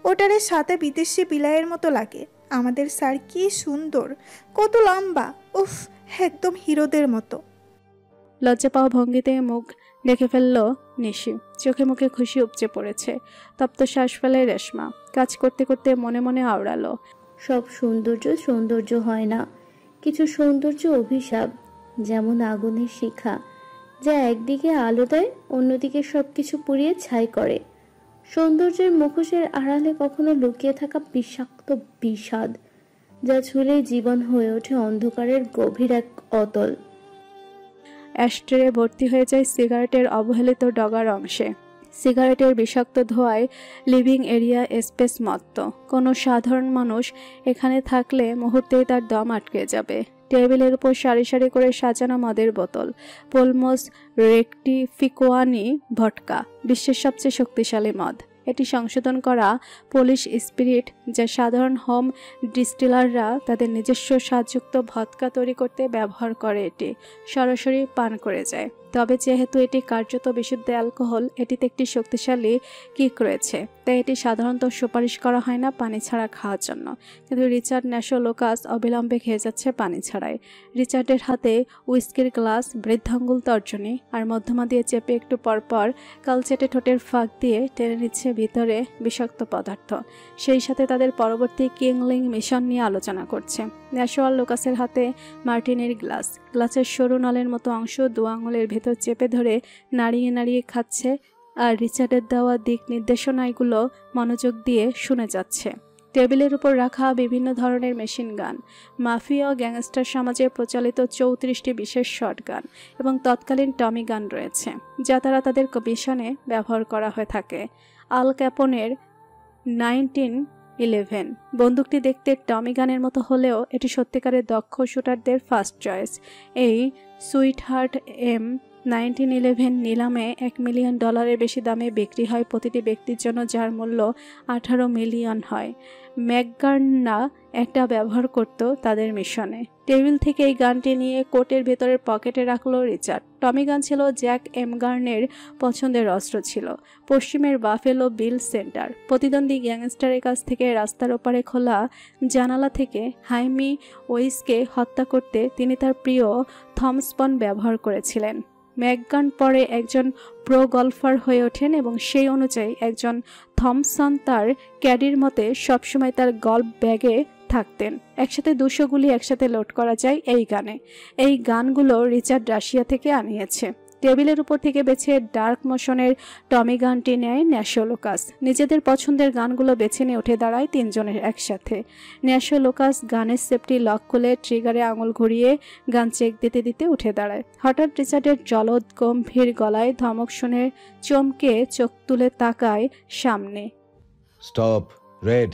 ওটারে সাথে বিদেশি বিলাইয়ের মতো লাগে। আমাদের স্যার কি সুন্দর, কত লম্বা, উফ, একদম হিরোদের মতো। লজ্জা পাওয়া ভঙ্গিতে মুখ ঢেকে ফেলল নিশি। চোখে মুখে খুশি উপচে পড়েছে। তপ্ত শ্বাস ফেলে রেশমা। কাজ করতে করতে মনে মনে আওড়ালো, সব সৌন্দর্য সৌন্দর্য হয় না, কিছু সৌন্দর্য অভিশাপ। যেমন আগুনের শিখা, যা একদিকে আলো দেয়, অন্যদিকে সবকিছু পুড়িয়ে ছাই করে। সৌন্দর্যের মুখোশের আড়ালে কখনো লুকিয়ে থাকা বিষাক্ত বিষাদ, যা ছুলে জীবন হয়ে ওঠে অন্ধকারের গভীর এক অতল। অ্যাশট্রে ভর্তি হয়ে যায় সিগারেটের অবহেলিত ডগার অংশে। সিগারেটের বিষাক্ত ধোঁয়ায় লিভিং এরিয়া স্পেস মত্ত। কোনো সাধারণ মানুষ এখানে থাকলে মুহূর্তেই তার দম আটকে যাবে। টেবিলের উপর সারি সারি করে সাজানো মদের বোতল, পোলমোস রেকটিফিকোয়ানি ভটকা, বিশ্বের সবচেয়ে শক্তিশালী মদ। এটি সংশোধন করা পোলিশ স্পিরিট, যা সাধারণ হোম ডিস্টিলাররা তাদের নিজস্ব স্বাদযুক্ত ভদকা তৈরি করতে ব্যবহার করে। এটি সরাসরি পান করে যায়। তবে যেহেতু এটি কার্যত বিশুদ্ধ অ্যালকোহল, এটিতে একটি শক্তিশালী কিক রয়েছে, তাই এটি সাধারণত সুপারিশ করা হয় না পানি ছাড়া খাওয়ার জন্য। কিন্তু রিচার্ড ন্যাশো লোকাস অবিলম্বে খেয়ে যাচ্ছে পানি ছাড়াই। রিচার্ডের হাতে উইস্কির গ্লাস, বৃদ্ধাঙ্গুল তর্জনী আর মধ্যমা দিয়ে চেপে একটু পরপর কালচেটে ঠোঁটের ফাঁক দিয়ে টেনে নিচ্ছে ভিতরে বিষাক্ত পদার্থ। সেই সাথে তাদের পরবর্তী কিংলিং মিশন নিয়ে আলোচনা করছে। ন্যাশো আর লোকাসের হাতে মার্টিনের গ্লাসের সরু নলের মতো অংশ দু আঙুলের ভেতর চেপে ধরে নাড়িয়ে নাড়িয়ে খাচ্ছে আর রিচার্ডের দেওয়া দিক নির্দেশনাগুলো মনোযোগ দিয়ে শুনে যাচ্ছে। টেবিলের উপর রাখা বিভিন্ন ধরনের মেশিন গান, মাফিয়া ও গ্যাংস্টার সমাজে প্রচলিত 34টি বিশেষ শটগান এবং তৎকালীন টমি গান রয়েছে, যা তারা তাদের মিশনে ব্যবহার করা হয়ে থাকে। আল ক্যাপনের 1911 বন্দুকটি দেখতে টমি গানের মতো হলেও এটি সত্যিকারের দক্ষ শুটারদের ফার্স্ট চয়েস। এই সুইটহার্ট M1911 নিলামে $1 মিলিয়ন বেশি দামে বিক্রি হয় প্রতিটি ব্যক্তির জন্য, যার মূল্য 18 মিলিয়ন হয়। ম্যাকগার্না এটা ব্যবহার করত তাদের মিশনে। টেবিল থেকে এই গানটি নিয়ে কোটের ভেতরের পকেটে রাখলো রিচার্ড। টমি গান ছিল জ্যাক এমগার্নের পছন্দের অস্ত্র ছিল। পশ্চিমের বাফেলো বিল সেন্টার প্রতিদ্বন্দ্বী গ্যাংস্টারের কাছ থেকে রাস্তার ওপারে খোলা জানালা থেকে হাইমি ওয়েসকে হত্যা করতে তিনি তার প্রিয় থমসপন ব্যবহার করেছিলেন। ম্যাকগান পরে একজন প্রো গলফার হয়ে ওঠেন এবং সেই অনুযায়ী একজন থমসন তার ক্যাডির মতে সবসময় তার গল্ফ ব্যাগে থাকতেন। একসাথে 200 গুলি একসাথে লোড করা যায় এই গানে। এই গানগুলো রিচার্ড রাশিয়া থেকে আনিয়েছে। টেবিলের উপর থেকে বেছে ডার্ক মোশনের টমি গানটি নেয় ন্যাশো লোকাস। নিজেদের পছন্দের গানগুলো বেছে নিয়ে উঠে দাঁড়ায় তিনজনের একসাথে। ন্যাশো লোকাস গানের সেফটি লক খুলে ট্রিগারে আঙুল ঘুরিয়ে গান চেক দিতে দিতে উঠে দাঁড়ায়। হঠাৎ রিচার্ডের জলদ গম্ভীর গলায় ধমক শুনে চমকে চোখ তুলে তাকায় সামনে। Stop, red.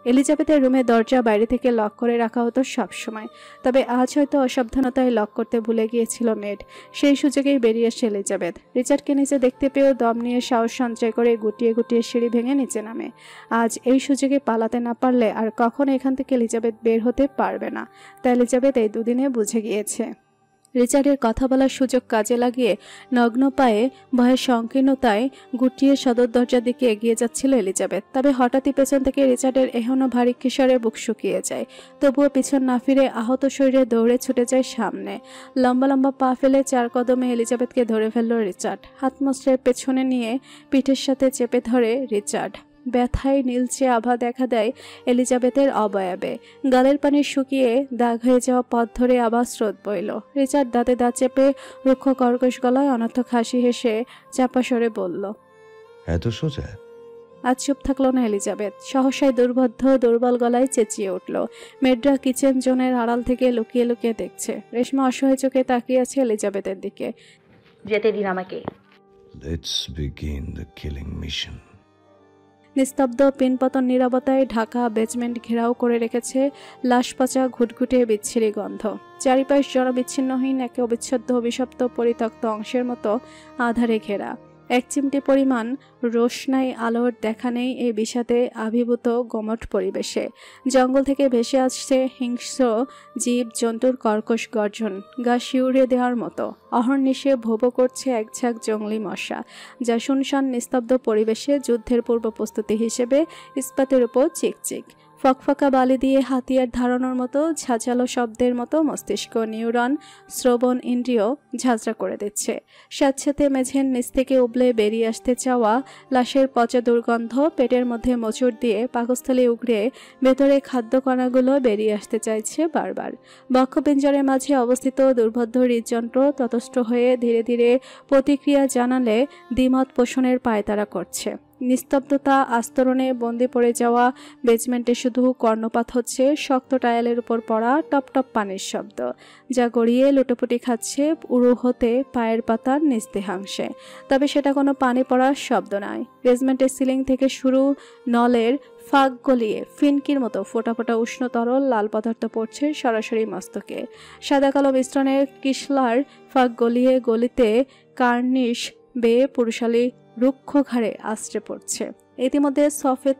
এলিজাবেথের রুমের দরজা বাইরে থেকে লক করে রাখা হতো সবসময়, তবে আজ হয়তো অসাবধানতায় লক করতে ভুলে গিয়েছিল মেড। সেই সুযোগেই বেরিয়ে আসে এলিজাবেথ। রিচার্ডকে নিচে দেখতে পেয়েও দম নিয়ে সাহস সঞ্চয় করে গুটিয়ে গুটিয়ে সিঁড়ি ভেঙে নিচে নামে। আজ এই সুযোগে পালাতে না পারলে আর কখনো এখান থেকে এলিজাবেথ বের হতে পারবে না, তাই এলিজাবেথ এই দুদিনে বুঝে গিয়েছে। রিচার্ডের কথা বলার সুযোগ কাজে লাগিয়ে নগ্ন পায়ে ভয়ের সংকীর্ণতায় গুটিয়ে সদর দরজার দিকে এগিয়ে যাচ্ছিল এলিজাবেথ। তবে হঠাৎই পেছন থেকে রিচার্ডের এহনো ভারী কিশোরে বুক শুকিয়ে যায়। তবুও পিছন না ফিরে আহত শরীরে দৌড়ে ছুটে যায় সামনে। লম্বা লম্বা পা ফেলে 4 কদমে এলিজাবেথকে ধরে ফেলল রিচার্ড। হাত মোচড়ে পেছনে নিয়ে পিঠের সাথে চেপে ধরে রিচার্ড। ব্যথায় নীলচে আভা দেখা দেয় এলিজাবেথের অবয়বে। গালের পানি শুকিয়ে দাগ হয়ে যাওয়া পথ ধরে আবার স্রোত বইল। রিচার্ড দাঁতে দাঁত চেপে রুক্ষ কর্কশ গলায় অনর্থক হাসি হেসে চাপা স্বরে বলল, এত সোজা? আজ চুপ থাকলো না এলিজাবেথ। সহসায় দুর্বল গলায় চেঁচিয়ে উঠল। মেডরা কিচেন জোনের আড়াল থেকে লুকিয়ে লুকিয়ে দেখছে। রেশমা অসহায় চোখে তাকিয়ে আছে এলিজাবেথের দিকে। যেতে দিন আমাকে। Let's begin the killing mission. নিস্তব্ধ পিনপতন নীরবতায় ঢাকা বেজমেন্ট ঘেরাও করে রেখেছে লাশ পচা ঘুটঘুটে বিচ্ছিরি গন্ধ। চারিপাশ জনবিচ্ছিন্নহীন একে অবিচ্ছেদ্য অভিশপ্ত পরিত্যক্ত অংশের মতো আধারে ঘেরা। এক চিমটি পরিমাণ রোশনাই আলোর দেখা নেই এই বিষাদে আবির্ভূত গমট পরিবেশে। জঙ্গল থেকে ভেসে আসছে হিংস্র জীব জন্তুর কর্কশ গর্জন, গা শিউরে দেওয়ার মতো। অহর্নিশে ভোবো করছে এক ঝাঁক জঙ্গলি মশা, যা শুনশান নিস্তব্ধ পরিবেশে যুদ্ধের পূর্ব প্রস্তুতি হিসেবে ইস্পাতের উপর চিকচিক। ফকফকা বালি দিয়ে হাতিয়ার ধারণার মতো ঝাঁঝালো শব্দের মতো মস্তিষ্ক, নিউরন, শ্রবণ ইন্দ্রিয় ঝাঁঝরা করে দিচ্ছে। স্যাঁতস্যাঁতে মেঝের নিচ থেকে উবলে বেরিয়ে আসতে চাওয়া লাশের পচা দুর্গন্ধ পেটের মধ্যে মোচড় দিয়ে পাকস্থলী উগড়ে ভেতরে খাদ্যকণাগুলো বেরিয়ে আসতে চাইছে বারবার। বক্ষপিঞ্জরের মাঝে অবস্থিত দুর্বোধ্য হৃদযন্ত্র ততস্থ হয়ে ধীরে ধীরে প্রতিক্রিয়া জানালে দ্বিমত পোষণের পায়তারা করছে। নিস্তব্ধতা আস্তরণে বন্দি পড়ে যাওয়া বেজমেন্টে শুধু কর্ণপাত হচ্ছে শক্ত টায়ালের উপর পড়া টপ টপ পানির শব্দ, যা গড়িয়ে লুটোপুটি খাচ্ছে উড়ু হতে পায়ের পাতার নিস্তেহাংশে। তবে সেটা কোনো পানি পড়ার শব্দ নয়। বেজমেন্টের সিলিং থেকে শুরু নলের ফাঁক গলিয়ে ফিনকির মতো ফোটা ফোটা উষ্ণ তরল লাল পদার্থ পড়ছে সরাসরি মস্তকে। সাদা কালো মিশ্রণের কিশলার ফাঁক গলিয়ে গলিতে কার্নিশ বেয়ে পুরুষালী রুক্ষ ঘাড়ে আশ্রে পড়ছে। ইতিমধ্যে সফেদ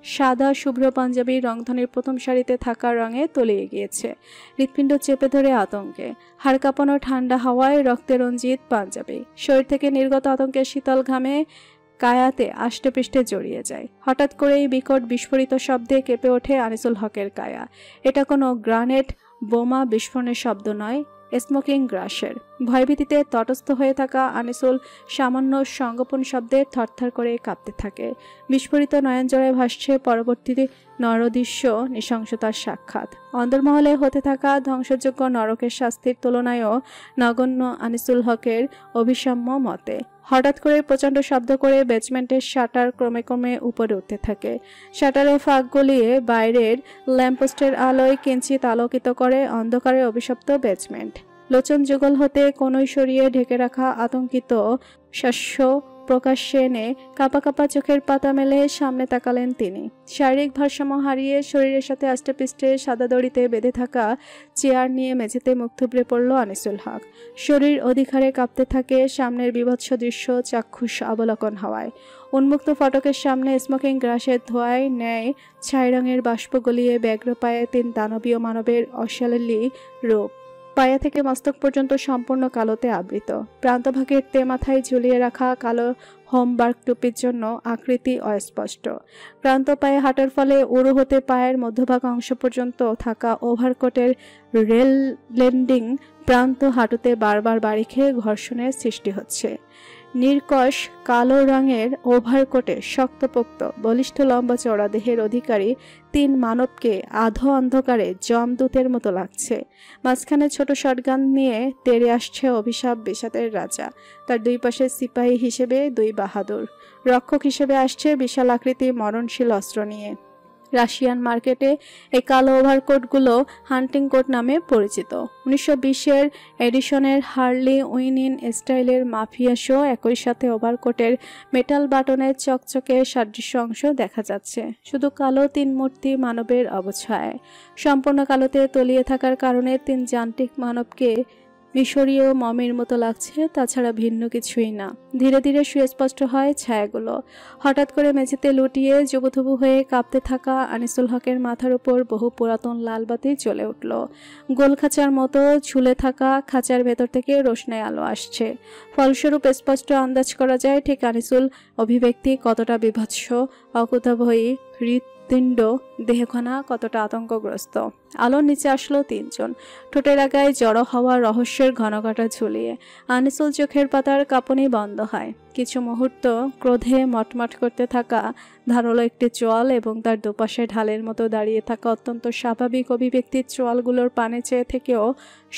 সাদা শুভ্র পাঞ্জাবি রংধনুর প্রথম সারিতে থাকা রঙে তলিয়ে গিয়েছে। হৃৎপিণ্ড চেপে ধরে আতঙ্কে, হাড় কাঁপানো ঠান্ডা হাওয়ায় রক্তে রঞ্জিত পাঞ্জাবি, শরীর থেকে নির্গত আতঙ্কের শীতল ঘামে কায়াতে আষ্টেপৃষ্ঠে জড়িয়ে যায়। হঠাৎ করেই বিকট বিস্ফোরিত শব্দে কেঁপে ওঠে আনিসুল হকের কায়া। এটা কোনো গ্রানেড বোমা বিস্ফোরণের শব্দ নয়, স্মোকিং গ্রাসের। ভয়ভীতিতে তটস্থ হয়ে থাকা আনিসুল সামান্য সংগোপন শব্দে থরথর করে কাঁপতে থাকে। বিস্ফোরিত নয়নজড়ায় ভাসছে পরবর্তী নরদৃশ্য নৃশংসতার সাক্ষাৎ। অন্দরমহলে হতে থাকা ধ্বংসযোগ্য নরকের শাস্তির তুলনায়ও নগণ্য আনিসুল হকের অভিসাম্য মতে। হঠাৎ করে প্রচণ্ড শব্দ করে বেসমেন্টের শাটার ক্রমে ক্রমে উপরে উঠতে থাকে। শাটারে ফাঁক গলিয়ে বাইরের ল্যাম্পপোস্টের আলোয় কিঞ্চিত আলোকিত করে অন্ধকারে অভিশপ্ত বেসমেন্ট। লোচন যুগল হতে কোনই সরিয়ে ঢেকে রাখা আতঙ্কিত শস্য প্রকাশ্যে এনে কাঁপা কাঁপা চোখের পাতা মেলে সামনে তাকালেন তিনি। শারীরিক ভারসাম্য হারিয়ে শরীরের সাথে আষ্টেপৃষ্ঠে সাদা দড়িতে বেঁধে থাকা চেয়ার নিয়ে মেঝেতে মুখ থুবড়ে পড়ল আনিসুল হক। শরীর অধিকারে কাঁপতে থাকে, সামনের বিভৎস দৃশ্য চাক্ষুষ অবলোকন হওয়ায়। উন্মুক্ত ফটকের সামনে স্মোকিং গ্রাসের ধোঁয়ায় ন্যায় ছাই রঙের বাষ্প গলিয়ে ব্যগ্র পায়ে 3 দানবীয় মানবের অশালীল রূপ, পায়া থেকে মস্তক পর্যন্ত সম্পূর্ণ কালোতে আবৃত। প্রান্তভাগের মাথায় ঝুলিয়ে রাখা কালো হোমবার্ক টুপির জন্য আকৃতি অস্পষ্ট। প্রান্ত পায়ে হাঁটার ফলে উড়ু হতে পায়ের মধ্যভাগ অংশ পর্যন্ত থাকা ওভারকোটের রেল ল্যান্ডিং প্রান্ত হাঁটুতে বারবার বাড়ি খেয়ে ঘর্ষণের সৃষ্টি হচ্ছে। নির্কশ কালো রঙের ওভারকোটে শক্তপোক্ত বলিষ্ঠ লম্বা চওড়া দেহের অধিকারী 3 মানবকে আধো অন্ধকারে যমদূতের মতো লাগছে। মাঝখানে ছোট শটগান নিয়ে তেড়ে আসছে অভিশাপ বিষাদের রাজা। তার 2 পাশে সিপাহী হিসেবে 2 বাহাদুর, রক্ষক হিসেবে আসছে বিশাল আকৃতি মরণশীল অস্ত্র নিয়ে। রাশিয়ান মার্কেটে এই কালো ওভারকোটগুলো হান্টিং কোট নামে পরিচিত। 1920-এর এডিশনের হার্লি উইনিন স্টাইলের মাফিয়া শো একই সাথে ওভারকোটের মেটাল বাটনের চকচকে সাদৃশ্য অংশ দেখা যাচ্ছে। শুধু কালো 3 মূর্তি মানবের অবছায়। সম্পূর্ণ কালোতে তলিয়ে থাকার কারণে 3 যান্ত্রিক মানবকে মিশরীয় মমির মতো লাগছে, তাছাড়া ভিন্ন কিছুই না। ধীরে ধীরে সুস্পষ্ট হয় ছায়াগুলো। হঠাৎ করে মেঝেতে লুটিয়ে জুবুথুবু হয়ে কাঁপতে থাকা আনিসুল হকের মাথার উপর বহু পুরাতন লাল বাতি জ্বলে উঠল। গোল খাঁচার মতো ঝুলে থাকা খাঁচার ভেতর থেকে রোশনাই আলো আসছে। ফলস্বরূপ স্পষ্ট আন্দাজ করা যায় ঠিক আনিসুল অভিব্যক্তি কতটা বিভৎস, অকুতভয়ী, হৃৎপিণ্ড দেহখানা কতটা আতঙ্কগ্রস্ত। আলোর নিচে আসলো 3 জন, ঠোঁটের আগায় জড়ো হওয়া রহস্যের ঘনঘটা ঝুলিয়ে। আনিসুল চোখের পাতার কাঁপুনি বন্ধ হয়। কিছু মুহূর্ত ক্রোধে মটমট করতে থাকা ধারালো একটি চোয়াল এবং তার দুপাশে ঢালের মতো দাঁড়িয়ে থাকা অত্যন্ত স্বাভাবিক অভিব্যক্তির চোয়ালগুলোর পানে চেয়ে থেকেও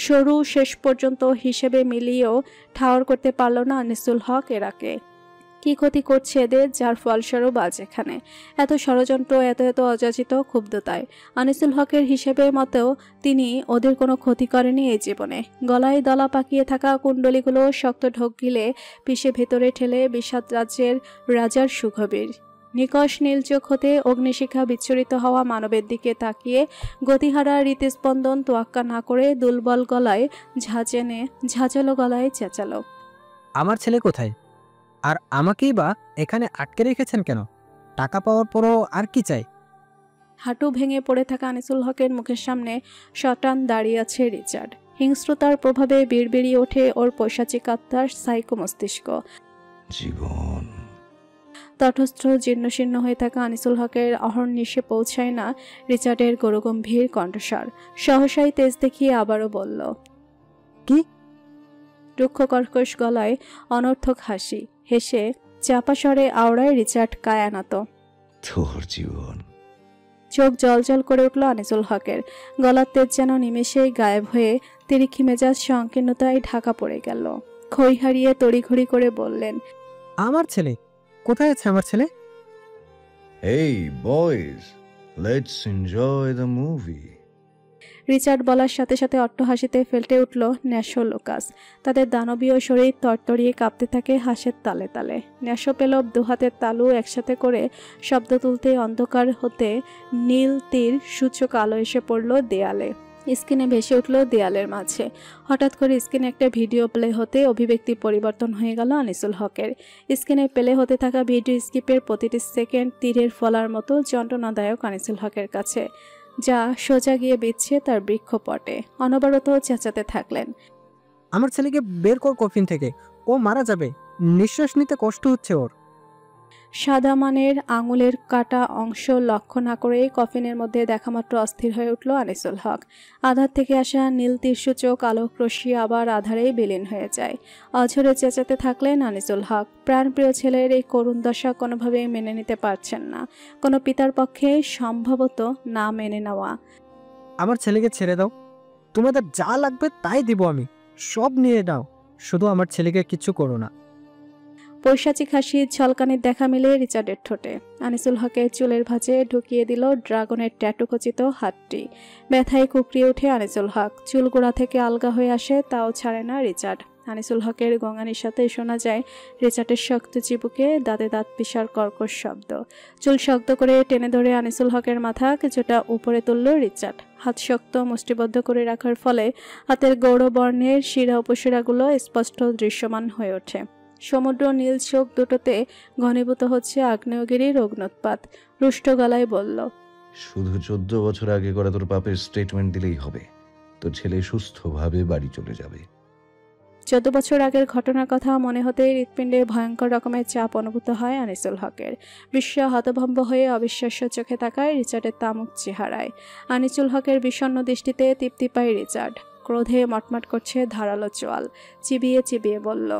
সরু শেষ পর্যন্ত হিসেবে মিলিয়েও ঠাওর করতে পারল না আনিসুল হক এরাকে। কি ক্ষতি করছে এদের, যার ফলস্বরূপ আজ এখানে এত ষড়যন্ত্র, এত এত অযাচিত ক্ষুব্ধতায়। আনিসুল হকের হিসেবে মতেও তিনি ওদের কোনো ক্ষতি করেনি এই জীবনে। গলায় দলা পাকিয়ে থাকা কুণ্ডলিগুলো শক্ত ঢোক গিলে পিষে ভেতরে ঠেলে বিষাদ রাজ্যের রাজার সুখবীর। নিকষ নীল চোখ হতে অগ্নিশিখা বিচ্ছুরিত হওয়া মানবের দিকে তাকিয়ে গতিহারা হৃৎস্পন্দন তোয়াক্কা না করে দুর্বল গলায় ঝাঁঝালো গলায় চেঁচালো, আমার ছেলে কোথায়? আর আমাকেই বা এখানে আটকে রেখেছেন কেন? টাকা পাওয়ার পরও আর কি চাই? হাঁটু ভেঙে পড়ে থাকা আনিসুল হকের মুখের সামনে শটান দাঁড়িয়ে আছে রিচার্ড। হিংস্রতার প্রভাবে বিড়বিড়িয়ে ওঠে ওর পৈশাচিক আত্মার সাইকো মস্তিষ্ক। জীবন। তটস্থ জীর্ণশীর্ণ হয়ে থাকা আনিসুল হকের অহর্নিশে পৌঁছায় না রিচার্ডের গরুগম্ভীর কণ্ঠস্বর। সহসাই তেজ দেখিয়ে আবারও বলল, কি? রুক্ষ কর্কশ গলায় অনর্থক হাসি হেসে চাপা স্বরে আওড়ায় রিচার্ড কায়ানাত। তোর জীবন। চোখ জলজল করে উঠল আনিসুল হকের। গলার তেজ যেন নিমেষেই গায়েব হয়ে তিরিক্ষি মেজাজ সংকীর্ণতায় ঢাকা পড়ে গেল। খই হারিয়ে তড়িঘড়ি করে বললেন, আমার ছেলে কোথায় আছে? আমার ছেলে? Hey boys, let's enjoy the movie. Richard বলার সাথে সাথে অট্টহাসিতে ফেলতে উঠল ন্যাশো লোকাস। তাদের দানবীয় শরীর তরতরিয়ে কাঁপতে থাকে হাসের তালে তালে। ন্যাশো পেলব 2 হাতের তালু একসাথে করে শব্দ তুলতে অন্ধকার হতে নীল তীর সূচক আলো এসে পড়ল দেয়ালে। স্ক্রিনে ভেসে উঠল দেয়ালের মাঝে। হঠাৎ করে স্ক্রিনে একটা ভিডিও প্লে হতে অভিব্যক্তি পরিবর্তন হয়ে গেল আনিসুল হকের। স্ক্রিনে প্লে হতে থাকা ভিডিও স্কিপের প্রতিটি সেকেন্ড তীরের ফলার মতো যন্ত্রণাদায়ক আনিসুল হকের কাছে, যা সোজা গিয়ে বিচ্ছে তার বৃক্ষপটে। অনবরত চেঁচাতে থাকলেন, আমার ছেলেকে বের কর কফিন থেকে, ও মারা যাবে, নিঃশ্বাস নিতে কষ্ট হচ্ছে ওর। সাদা মানের আঙুলের কাটা অংশ লক্ষ্য না করে কফিনের মধ্যে দেখামাত্র অস্থির হয়ে উঠল আনিসুল হক। আধার থেকে আসা নীল তীর্ষচোখ আলোক রশ্মি আবার আধারেই বিলীন হয়ে যায়। অঝরে চেঁচাতে থাকলেন আনিসুল হক। প্রাণপ্রিয় ছেলের এই করুণ দশা কোনোভাবেই মেনে নিতে পারছেন না, কোনো পিতার পক্ষে সম্ভবত না মেনে নেওয়া। আমার ছেলেকে ছেড়ে দাও, তোমাদের যা লাগবে তাই দিব, আমি সব নিয়ে নাও, শুধু আমার ছেলেকে কিচ্ছু করো না। পৈশাচিক হাসির ঝলকানির দেখা মিলে রিচার্ডের ঠোঁটে। আনিসুল হকের চুলের ভাঁজে ঢুকিয়ে দিল ড্রাগনের ট্যাটু খচিত হাতটি। ব্যথায় কুকড়িয়ে ওঠে আনিসুল হক। চুল গোড়া থেকে আলগা হয়ে আসে, তাও ছাড়ে না রিচার্ড। আনিসুল হকের গঙ্গানির সাথে শোনা যায় রিচার্ডের শক্ত চিবুকে দাঁতে দাঁত পিষার কর্কশ শব্দ। চুল শক্ত করে টেনে ধরে আনিসুল হকের মাথা কিছুটা উপরে তুলল রিচার্ড। হাত শক্ত মুষ্টিবদ্ধ করে রাখার ফলে হাতের গৌরবর্ণের শিরা উপশিরাগুলো স্পষ্ট দৃশ্যমান হয়ে ওঠে। সমুদ্র নীল চোখ দুটোতে ঘনীভূত হচ্ছে আগ্নেয়গিরির অগ্নুৎপাত। রুষ্ট গলায় বলল, শুধু 14 বছর আগে করা তোর পাপের স্টেটমেন্ট দিলেই হবে, তোর ছেলে সুস্থভাবে বাড়ি চলে যাবে। 14 বছর আগের ঘটনার কথা মনে হতেই হৃৎপিণ্ডে ভয়ঙ্কর রকমের চাপ অনুভূত হয় আনিসুল হকের। বিশ্ব হতভম্ব হয়ে অবিশ্বাস্য চোখে তাকায় রিচার্ডের তামুক চেহারায়। আনিসুল হকের বিষণ্ণ দৃষ্টিতে তৃপ্তি পায় রিচার্ড। ক্রোধে মটমট করছে ধারালো চোয়াল। চিবিয়ে চিবিয়ে বলল,